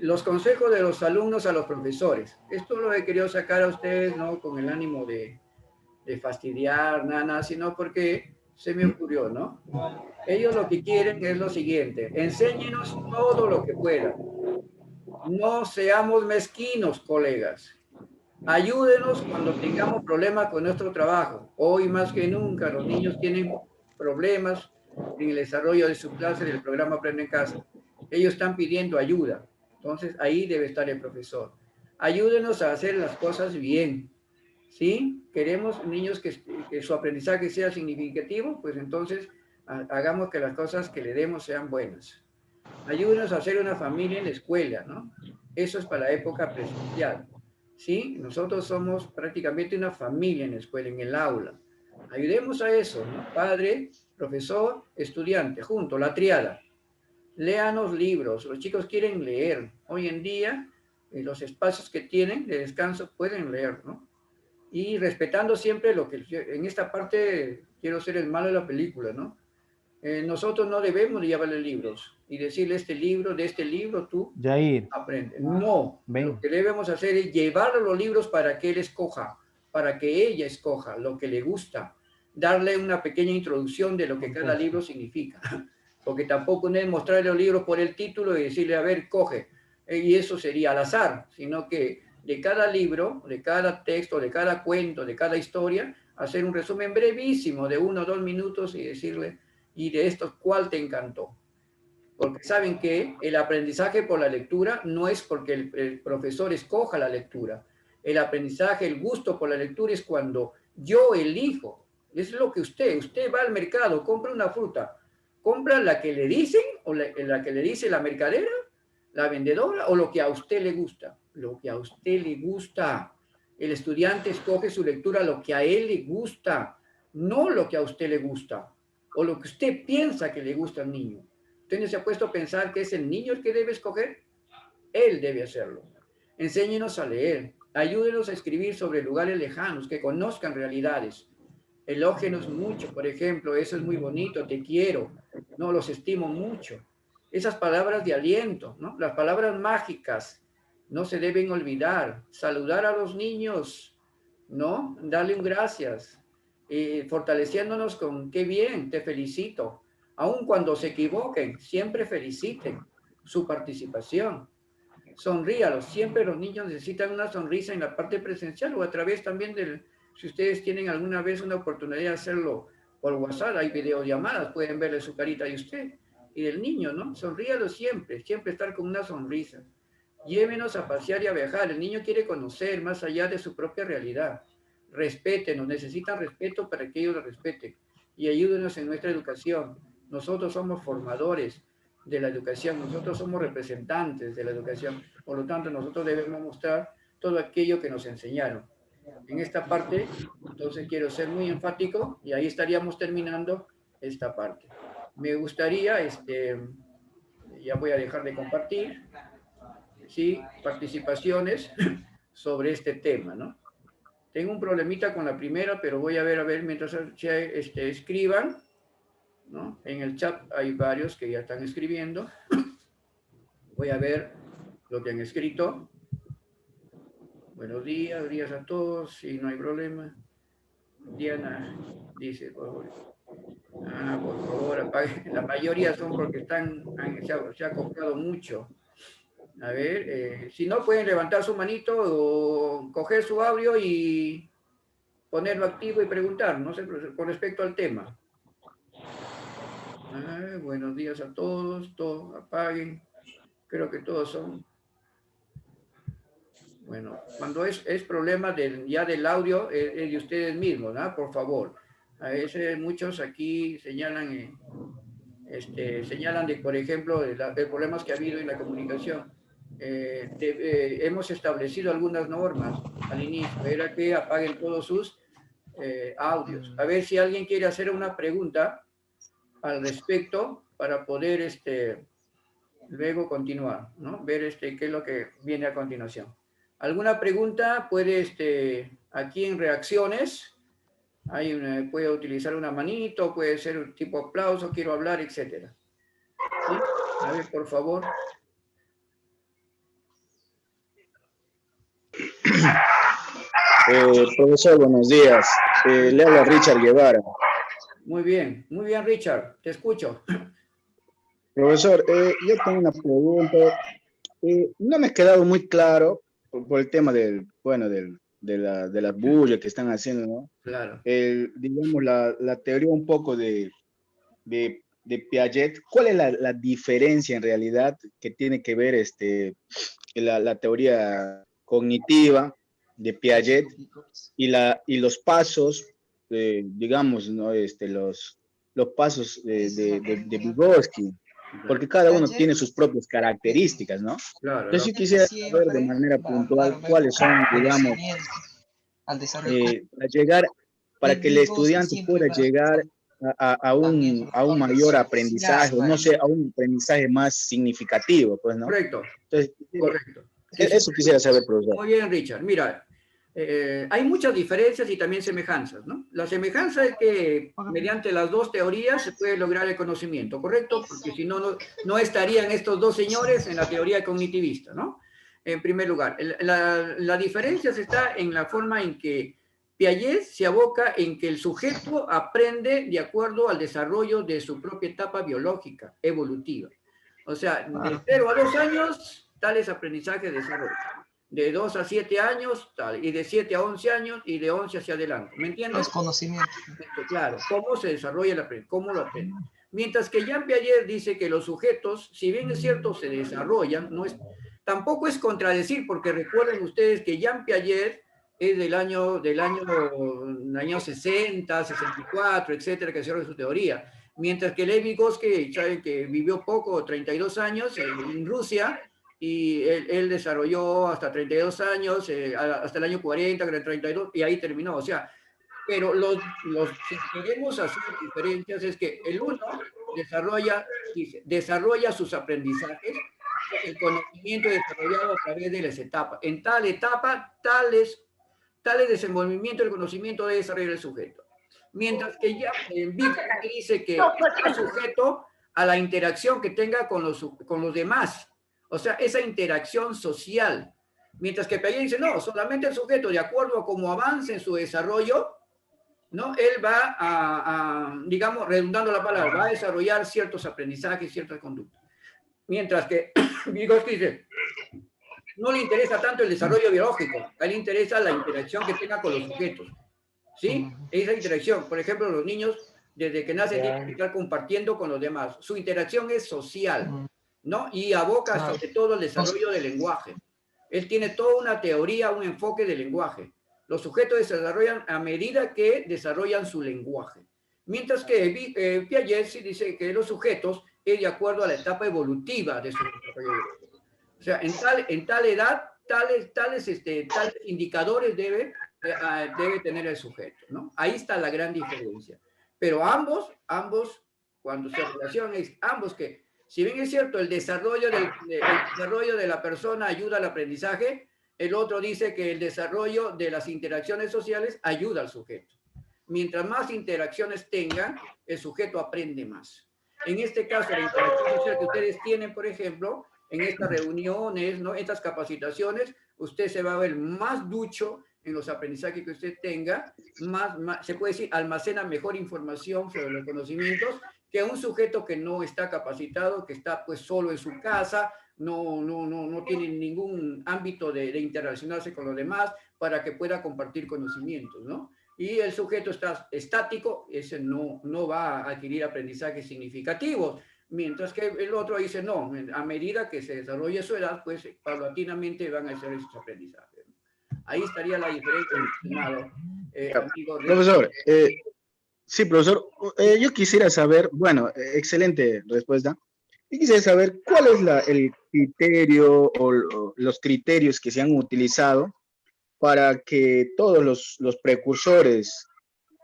Los consejos de los alumnos a los profesores. Esto lo he querido sacar a ustedes, no con el ánimo de fastidiar, nada, sino porque se me ocurrió, ¿no? Ellos lo que quieren es lo siguiente: enséñenos todo lo que puedan. No seamos mezquinos, colegas. Ayúdenos cuando tengamos problemas con nuestro trabajo. Hoy más que nunca los niños tienen problemas en el desarrollo de su clase del programa Aprende en Casa. Ellos están pidiendo ayuda. Entonces, ahí debe estar el profesor. Ayúdenos a hacer las cosas bien. ¿Sí? Queremos niños que su aprendizaje sea significativo, pues entonces hagamos que las cosas que le demos sean buenas. Ayúdenos a hacer una familia en la escuela, ¿no? Eso es para la época presencial. ¿Sí? Nosotros somos prácticamente una familia en la escuela, en el aula. Ayudemos a eso, ¿no? Padre, profesor, estudiante, junto, la triada. Léanos libros. Los chicos quieren leer. Hoy en día, en los espacios que tienen de descanso pueden leer, ¿no? Y respetando siempre lo que... En esta parte quiero ser el malo de la película, ¿no? Nosotros no debemos de llevarle libros y decirle de este libro tú Yair, aprende. No, ven. lo que debemos hacer es llevarle los libros para que él escoja, para que ella escoja lo que le gusta, darle una pequeña introducción de lo que cada libro significa. Porque tampoco no es mostrarle los libros por el título y decirle, a ver, coge. Y eso sería al azar, sino que de cada libro, de cada texto, de cada cuento, de cada historia, hacer un resumen brevísimo de 1 o 2 minutos y decirle, y de estos, ¿cuál te encantó? Porque saben que el aprendizaje por la lectura no es porque el profesor escoja la lectura. El aprendizaje, el gusto por la lectura es cuando yo elijo. Es lo que usted va al mercado, compra una fruta, compra la que le dicen o la que le dice la mercadera, la vendedora, o lo que a usted le gusta. Lo que a usted le gusta. El estudiante escoge su lectura lo que a él le gusta, no lo que a usted le gusta, o lo que usted piensa que le gusta al niño. ¿Usted no se ha puesto a pensar que es el niño el que debe escoger? Él debe hacerlo. Enséñenos a leer, ayúdenos a escribir sobre lugares lejanos, que conozcan realidades. Elógenos mucho, por ejemplo, eso es muy bonito, te quiero, no, los estimo mucho. Esas palabras de aliento, ¿no? Las palabras mágicas no se deben olvidar. Saludar a los niños, ¿no? Darle un gracias, fortaleciéndonos con qué bien, te felicito. Aun cuando se equivoquen, siempre feliciten su participación. Sonríalos, siempre los niños necesitan una sonrisa en la parte presencial o a través también del, si ustedes tienen alguna vez una oportunidad de hacerlo por WhatsApp, hay videollamadas, pueden verle su carita de usted y del niño, ¿no? Sonríalo siempre, siempre estar con una sonrisa. Llévenos a pasear y a viajar. El niño quiere conocer más allá de su propia realidad. Respétenos, necesitan respeto para que ellos lo respeten y ayúdenos en nuestra educación. Nosotros somos formadores de la educación, nosotros somos representantes de la educación, por lo tanto nosotros debemos mostrar todo aquello que nos enseñaron. En esta parte, entonces quiero ser muy enfático y ahí estaríamos terminando esta parte. Me gustaría, ya voy a dejar de compartir, ¿sí? Participaciones sobre este tema, ¿no? Tengo un problemita con la primera, pero voy a ver mientras escriban, ¿no? En el chat hay varios que ya están escribiendo. Voy a ver lo que han escrito. Buenos días a todos, sí, no hay problema. Diana dice, por favor, apague. La mayoría son porque se ha comprado mucho. A ver, si no, pueden levantar su manito o coger su audio y ponerlo activo y preguntar, no sé, con respecto al tema. Buenos días a todos, apaguen. Creo que todos son. Bueno, cuando es problema ya del audio, es de ustedes mismos, ¿no? Por favor. A veces muchos aquí señalan, señalan de, por ejemplo, de problemas que ha habido en la comunicación. Hemos establecido algunas normas al inicio, era que apaguen todos sus audios. A ver si alguien quiere hacer una pregunta al respecto para poder luego continuar, ¿no? Ver qué es lo que viene a continuación. ¿Alguna pregunta? Puede, aquí en reacciones, puede utilizar una manito, puede ser un tipo aplauso, quiero hablar, etc. ¿Sí? A ver, por favor. Profesor, buenos días. Le habla Richard Guevara. Muy bien, Richard, te escucho. Profesor, yo tengo una pregunta. No me ha quedado muy claro por el tema de las bullas que están haciendo, ¿no? Claro. Digamos, la teoría un poco de de Piaget, ¿cuál es la diferencia en realidad que tiene que ver la teoría cognitiva de Piaget y los pasos, digamos, ¿no? Los pasos de Vygotsky? Porque cada uno tiene sus propias características, ¿no? Claro, Entonces, yo quisiera saber de manera puntual cuáles son, digamos, para que el estudiante pueda llegar a un mayor aprendizaje, no sé, a un aprendizaje más significativo, pues, ¿no? correcto. Entonces, Correcto. eso quisiera saber, profesor. Muy bien, Richard. Mira, hay muchas diferencias y también semejanzas, ¿no? La semejanza es que mediante las dos teorías se puede lograr el conocimiento, ¿correcto? Porque si no, no estarían estos dos señores en la teoría cognitivista, ¿no? En primer lugar, la diferencia está en la forma en que Piaget se aboca en que el sujeto aprende de acuerdo al desarrollo de su propia etapa biológica, evolutiva. O sea, de 0 a 2 años, tales aprendizajes de desarrollo. De 2 a 7 años, tal, y de 7 a 11 años, y de 11 hacia adelante. ¿Me entiendes? Los conocimientos. Claro, cómo se desarrolla el aprendizaje, cómo lo aprende. Mientras que Jean Piaget dice que los sujetos, si bien es cierto, se desarrollan, tampoco es contradecir, porque recuerden ustedes que Jean Piaget es del año 60, 64, etcétera, que hicieron su teoría. Mientras que Lev Vygotsky, saben que vivió poco, 32 años en Rusia, y él desarrolló hasta 32 años, hasta el año 40, 32, y ahí terminó. O sea, pero si queremos hacer diferencias es que el uno desarrolla sus aprendizajes, el conocimiento desarrollado a través de las etapas. En tal etapa, tales desenvolvimiento del conocimiento debe desarrollar el sujeto. Mientras que ya Vygotsky dice que está sujeto a la interacción que tenga con los demás. O sea, esa interacción social. Mientras que Piaget dice, no, solamente el sujeto, de acuerdo a cómo avance en su desarrollo, ¿no? Él va digamos, redundando la palabra, va a desarrollar ciertos aprendizajes, ciertas conductas. Mientras que Vygotsky dice, no le interesa tanto el desarrollo biológico, a él le interesa la interacción que tenga con los sujetos. ¿Sí? Esa interacción, por ejemplo, los niños, desde que nacen, tienen que estar compartiendo con los demás. Su interacción es social, ¿no? Y aboca sobre todo el desarrollo del lenguaje. Él tiene toda una teoría, un enfoque del lenguaje. Los sujetos se desarrollan a medida que desarrollan su lenguaje. Mientras que Piaget sí dice que los sujetos es de acuerdo a la etapa evolutiva de su desarrollo. O sea, en tal edad, tales indicadores debe tener el sujeto, ¿no? Ahí está la gran diferencia. Pero ambos, cuando se relacionan, ambos que, si bien es cierto, el desarrollo de la persona ayuda al aprendizaje, el otro dice que el desarrollo de las interacciones sociales ayuda al sujeto. Mientras más interacciones tengan, el sujeto aprende más. En este caso, la interacción social que ustedes tienen, por ejemplo, en estas reuniones, ¿no? Estas capacitaciones, usted se va a ver más ducho en los aprendizajes que usted tenga, se puede decir, almacena mejor información sobre los conocimientos que un sujeto que no está capacitado, que está pues solo en su casa, no tiene ningún ámbito de interrelacionarse con los demás para que pueda compartir conocimientos, ¿no? Y el sujeto está estático, ese no va a adquirir aprendizajes significativos, mientras que el otro dice, no, a medida que se desarrolle su edad, pues paulatinamente van a hacer esos aprendizajes. Ahí estaría la diferencia, estimado amigo. Profesor, sí, profesor, yo quisiera saber, bueno, excelente respuesta. Yo quisiera saber cuál es el criterio o los criterios que se han utilizado para que todos los precursores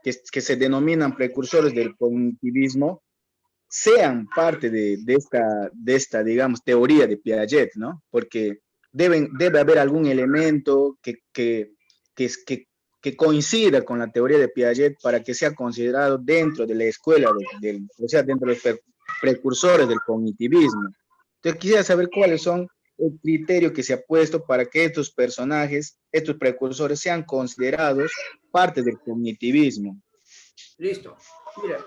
que se denominan precursores del cognitivismo sean parte de esta, digamos, teoría de Piaget, ¿no? Porque debe haber algún elemento que coincida con la teoría de Piaget para que sea considerado dentro de la escuela, o sea, dentro de los precursores del cognitivismo. Entonces, quisiera saber cuáles son el criterio que se ha puesto para que estos personajes, estos precursores, sean considerados parte del cognitivismo. Listo. Mira,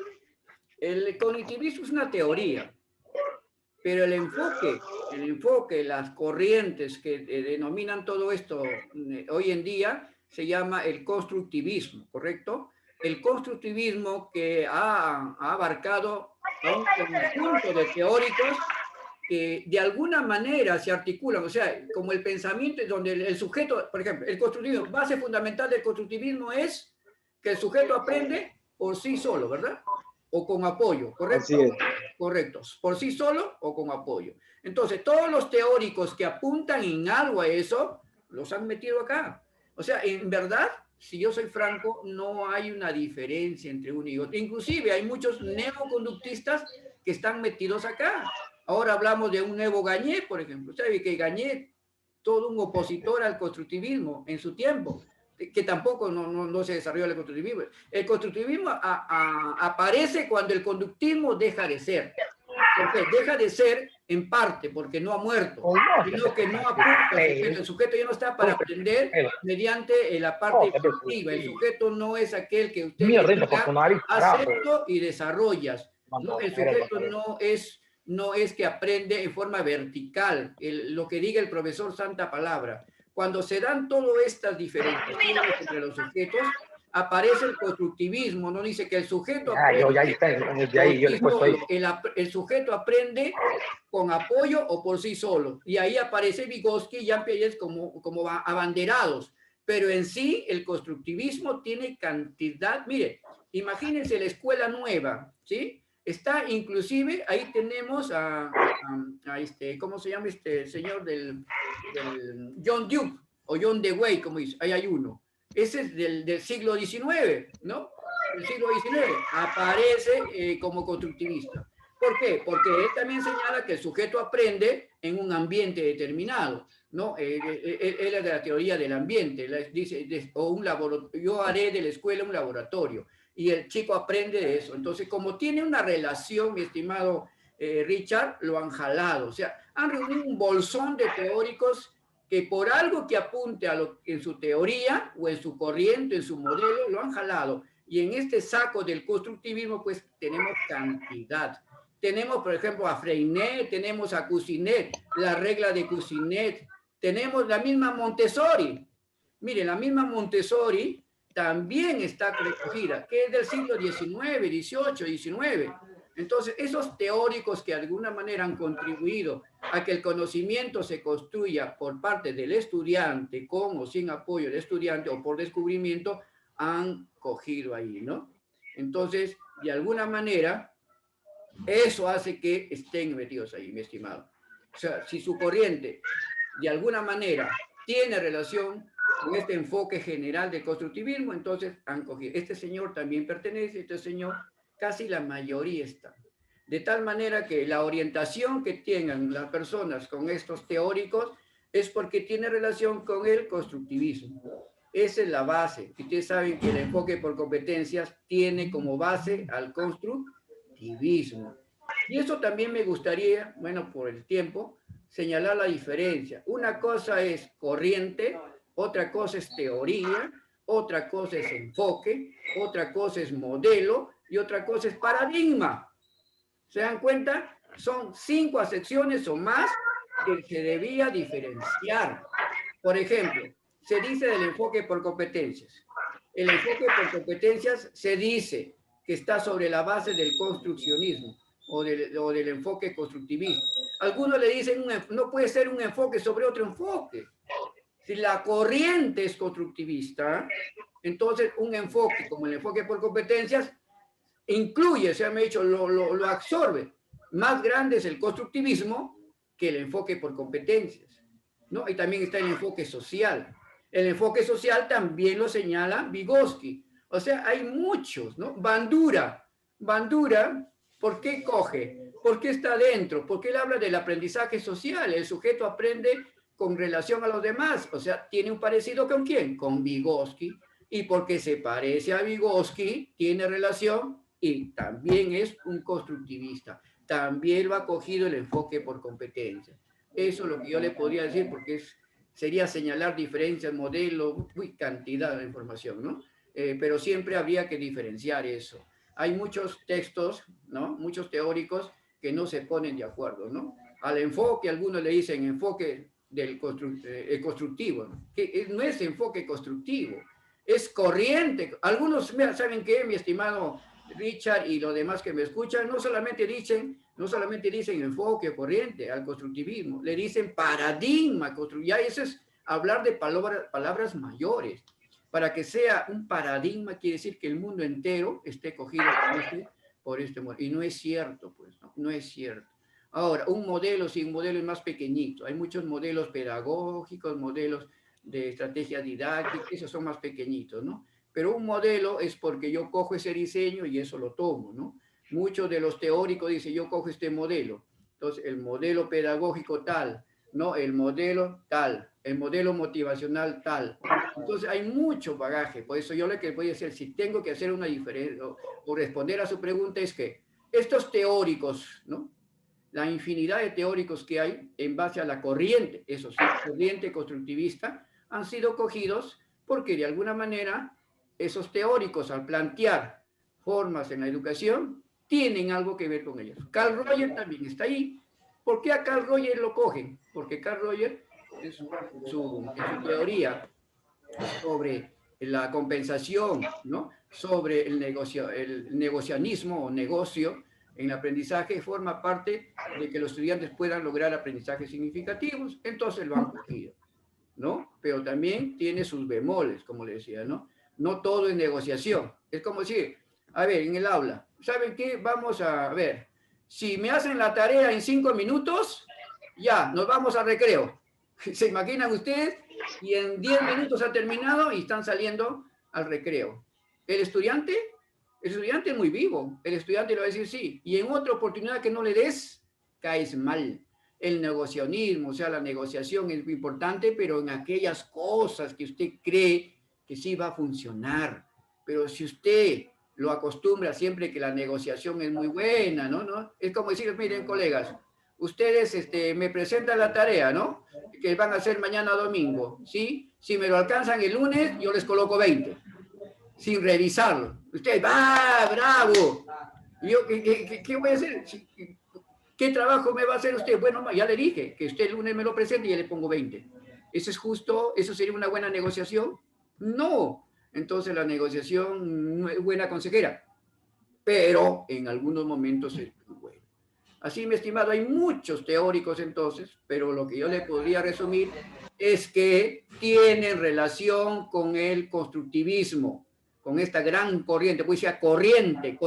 el cognitivismo es una teoría, pero el enfoque, las corrientes que denominan todo esto hoy en día se llama el constructivismo, ¿correcto? El constructivismo que ha abarcado a un conjunto de teóricos que de alguna manera se articulan, o sea, como el pensamiento donde el sujeto, por ejemplo, el constructivismo, base fundamental del constructivismo es que el sujeto aprende por sí solo, ¿verdad? O con apoyo, ¿correcto? Así es. Correcto, por sí solo o con apoyo. Entonces, todos los teóricos que apuntan en algo a eso, los han metido acá. O sea, en verdad, si yo soy franco, no hay una diferencia entre uno y otro. Inclusive hay muchos neoconductistas que están metidos acá. Ahora hablamos de un nuevo Gagné, por ejemplo. ¿Sabe que Gagné, todo un opositor al constructivismo en su tiempo, que tampoco no se desarrolló el constructivismo? El constructivismo aparece cuando el conductismo deja de ser. Porque deja de ser en parte porque no ha muerto, sino que no apunta al sujeto. El sujeto ya no está para aprender mediante la parte efectiva. El sujeto no es aquel que usted diga, acepto y desarrollas. No, el sujeto no es que aprende en forma vertical, lo que diga el profesor Santa Palabra. Cuando se dan todas estas diferenciaciones entre los sujetos, aparece el constructivismo, no dice que el sujeto aprende, el sujeto aprende con apoyo o por sí solo, y ahí aparece Vygotsky y Jean Piaget como abanderados, pero en sí el constructivismo tiene cantidad. Mire, imagínense la escuela nueva, ¿sí? Está inclusive, ahí tenemos a ¿cómo se llama este señor del John Dewey, o John Dewey, como dice, ahí hay uno. Ese es del siglo XIX, ¿no? El siglo XIX aparece como constructivista. ¿Por qué? Porque él también señala que el sujeto aprende en un ambiente determinado, ¿no? Él es de la teoría del ambiente, dice, yo haré de la escuela un laboratorio, y el chico aprende de eso. Entonces, como tiene una relación, mi estimado Richard, lo han jalado. O sea, han reunido un bolsón de teóricos que por algo que apunte en su teoría o en su corriente, en su modelo, lo han jalado. Y en este saco del constructivismo, pues tenemos cantidad. Tenemos, por ejemplo, a Freinet, tenemos a Cousinet, la regla de Cousinet, tenemos la misma Montessori. Mire, la misma Montessori también está recogida, que es del siglo XIX, XVIII, XIX. Entonces, esos teóricos que de alguna manera han contribuido a que el conocimiento se construya por parte del estudiante, con o sin apoyo del estudiante, o por descubrimiento, han cogido ahí, ¿no? Entonces, de alguna manera, eso hace que estén metidos ahí, mi estimado. O sea, si su corriente, de alguna manera, tiene relación con este enfoque general del constructivismo, entonces han cogido. Este señor también pertenece, este señor, casi la mayoría está. De tal manera que la orientación que tengan las personas con estos teóricos es porque tiene relación con el constructivismo. Esa es la base. Ustedes saben que el enfoque por competencias tiene como base al constructivismo. Y eso también me gustaría, bueno, por el tiempo, señalar la diferencia. Una cosa es corriente, otra cosa es teoría, otra cosa es enfoque, otra cosa es modelo y otra cosa es paradigma. ¿Se dan cuenta? Son 5 acepciones o más que se debía diferenciar. Por ejemplo, se dice del enfoque por competencias. El enfoque por competencias se dice que está sobre la base del construccionismo o del enfoque constructivista. Algunos le dicen, no puede ser un enfoque sobre otro enfoque. Si la corriente es constructivista, entonces un enfoque como el enfoque por competencias incluye, se me ha dicho, lo absorbe. Más grande es el constructivismo que el enfoque por competencias, ¿no? Y también está el enfoque social. El enfoque social también lo señala Vygotsky. O sea, hay muchos, ¿no? Bandura, ¿por qué coge? ¿Por qué está dentro? Porque él habla del aprendizaje social. El sujeto aprende con relación a los demás. O sea, ¿tiene un parecido con quién? Con Vygotsky. Y porque se parece a Vygotsky, tiene relación y también es un constructivista. También lo ha cogido el enfoque por competencia. Eso es lo que yo le podría decir, porque sería señalar diferencias, modelos, cantidad de información, ¿no? Pero siempre habría que diferenciar eso. Hay muchos textos, ¿no? Muchos teóricos que no se ponen de acuerdo, ¿no? Al enfoque, algunos le dicen enfoque del constructivo, ¿no? Que no es enfoque constructivo, es corriente. Algunos, ¿saben qué, mi estimado Richard y los demás que me escuchan, no solamente dicen enfoque o corriente al constructivismo, le dicen paradigma, ya eso es hablar de palabras mayores. Para que sea un paradigma quiere decir que el mundo entero esté cogido por este modelo. Y no es cierto, pues, no es cierto. Ahora, un modelo es más pequeñito. Hay muchos modelos pedagógicos, modelos de estrategia didáctica, esos son más pequeñitos, ¿no? Pero un modelo es porque yo cojo ese diseño y eso lo tomo, ¿no? Muchos de los teóricos dicen, yo cojo este modelo. Entonces, el modelo pedagógico tal, ¿no? El modelo tal, el modelo motivacional tal. Entonces, hay mucho bagaje. Por eso yo lo que voy a hacer, si tengo que hacer una diferencia o responder a su pregunta, es que estos teóricos, ¿no? La infinidad de teóricos que hay en base a la corriente, eso sí, corriente constructivista, han sido cogidos porque de alguna manera esos teóricos al plantear formas en la educación tienen algo que ver con ellos. Carl Rogers también está ahí. ¿Por qué a Carl Rogers lo cogen? Porque Carl Rogers, en su teoría sobre la compensación, ¿no? Sobre el negocianismo o negocio en el aprendizaje, forma parte de que los estudiantes puedan lograr aprendizajes significativos, entonces lo han cogido, ¿no? Pero también tiene sus bemoles, como le decía, ¿no? No todo es negociación. Es como decir, a ver, en el aula, ¿saben qué? Vamos a ver, si me hacen la tarea en 5 minutos, ya, nos vamos al recreo. ¿Se imaginan ustedes? Y en 10 minutos ha terminado y están saliendo al recreo. El estudiante es muy vivo. El estudiante le va a decir sí. Y en otra oportunidad que no le des, caes mal. El negocianismo, o sea, la negociación es muy importante, pero en aquellas cosas que usted cree que sí va a funcionar. Pero si usted lo acostumbra siempre que la negociación es muy buena, ¿no? Es como decir, miren, colegas, ustedes me presentan la tarea, ¿no? Que van a hacer mañana domingo, ¿sí? Si me lo alcanzan el lunes, yo les coloco 20, sin revisarlo. Ustedes, ¡va, bravo! ¿Yo qué voy a hacer? ¿Qué trabajo me va a hacer usted? Bueno, ya le dije, que usted el lunes me lo presente y ya le pongo 20. ¿Eso es justo? ¿Eso sería una buena negociación? No. Entonces la negociación no es buena consejera, pero en algunos momentos es muy buena. Así, mi estimado, hay muchos teóricos entonces, pero lo que yo le podría resumir es que tienen relación con el constructivismo, con esta gran corriente, pues decía corriente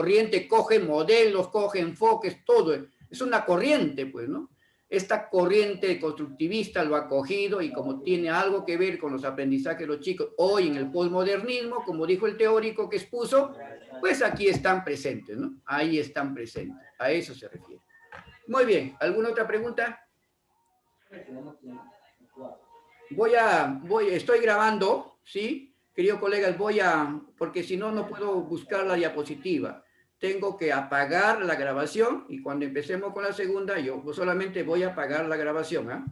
coge modelos, coge enfoques, todo, es una corriente, pues, ¿no? Esta corriente constructivista lo ha cogido y como tiene algo que ver con los aprendizajes de los chicos hoy en el posmodernismo, como dijo el teórico que expuso, pues aquí están presentes, ¿no? Ahí están presentes, a eso se refiere. Muy bien, ¿alguna otra pregunta? Estoy grabando, ¿sí? Queridos colegas, porque si no, no puedo buscar la diapositiva. Tengo que apagar la grabación y cuando empecemos con la segunda, yo solamente voy a apagar la grabación, ¿ah?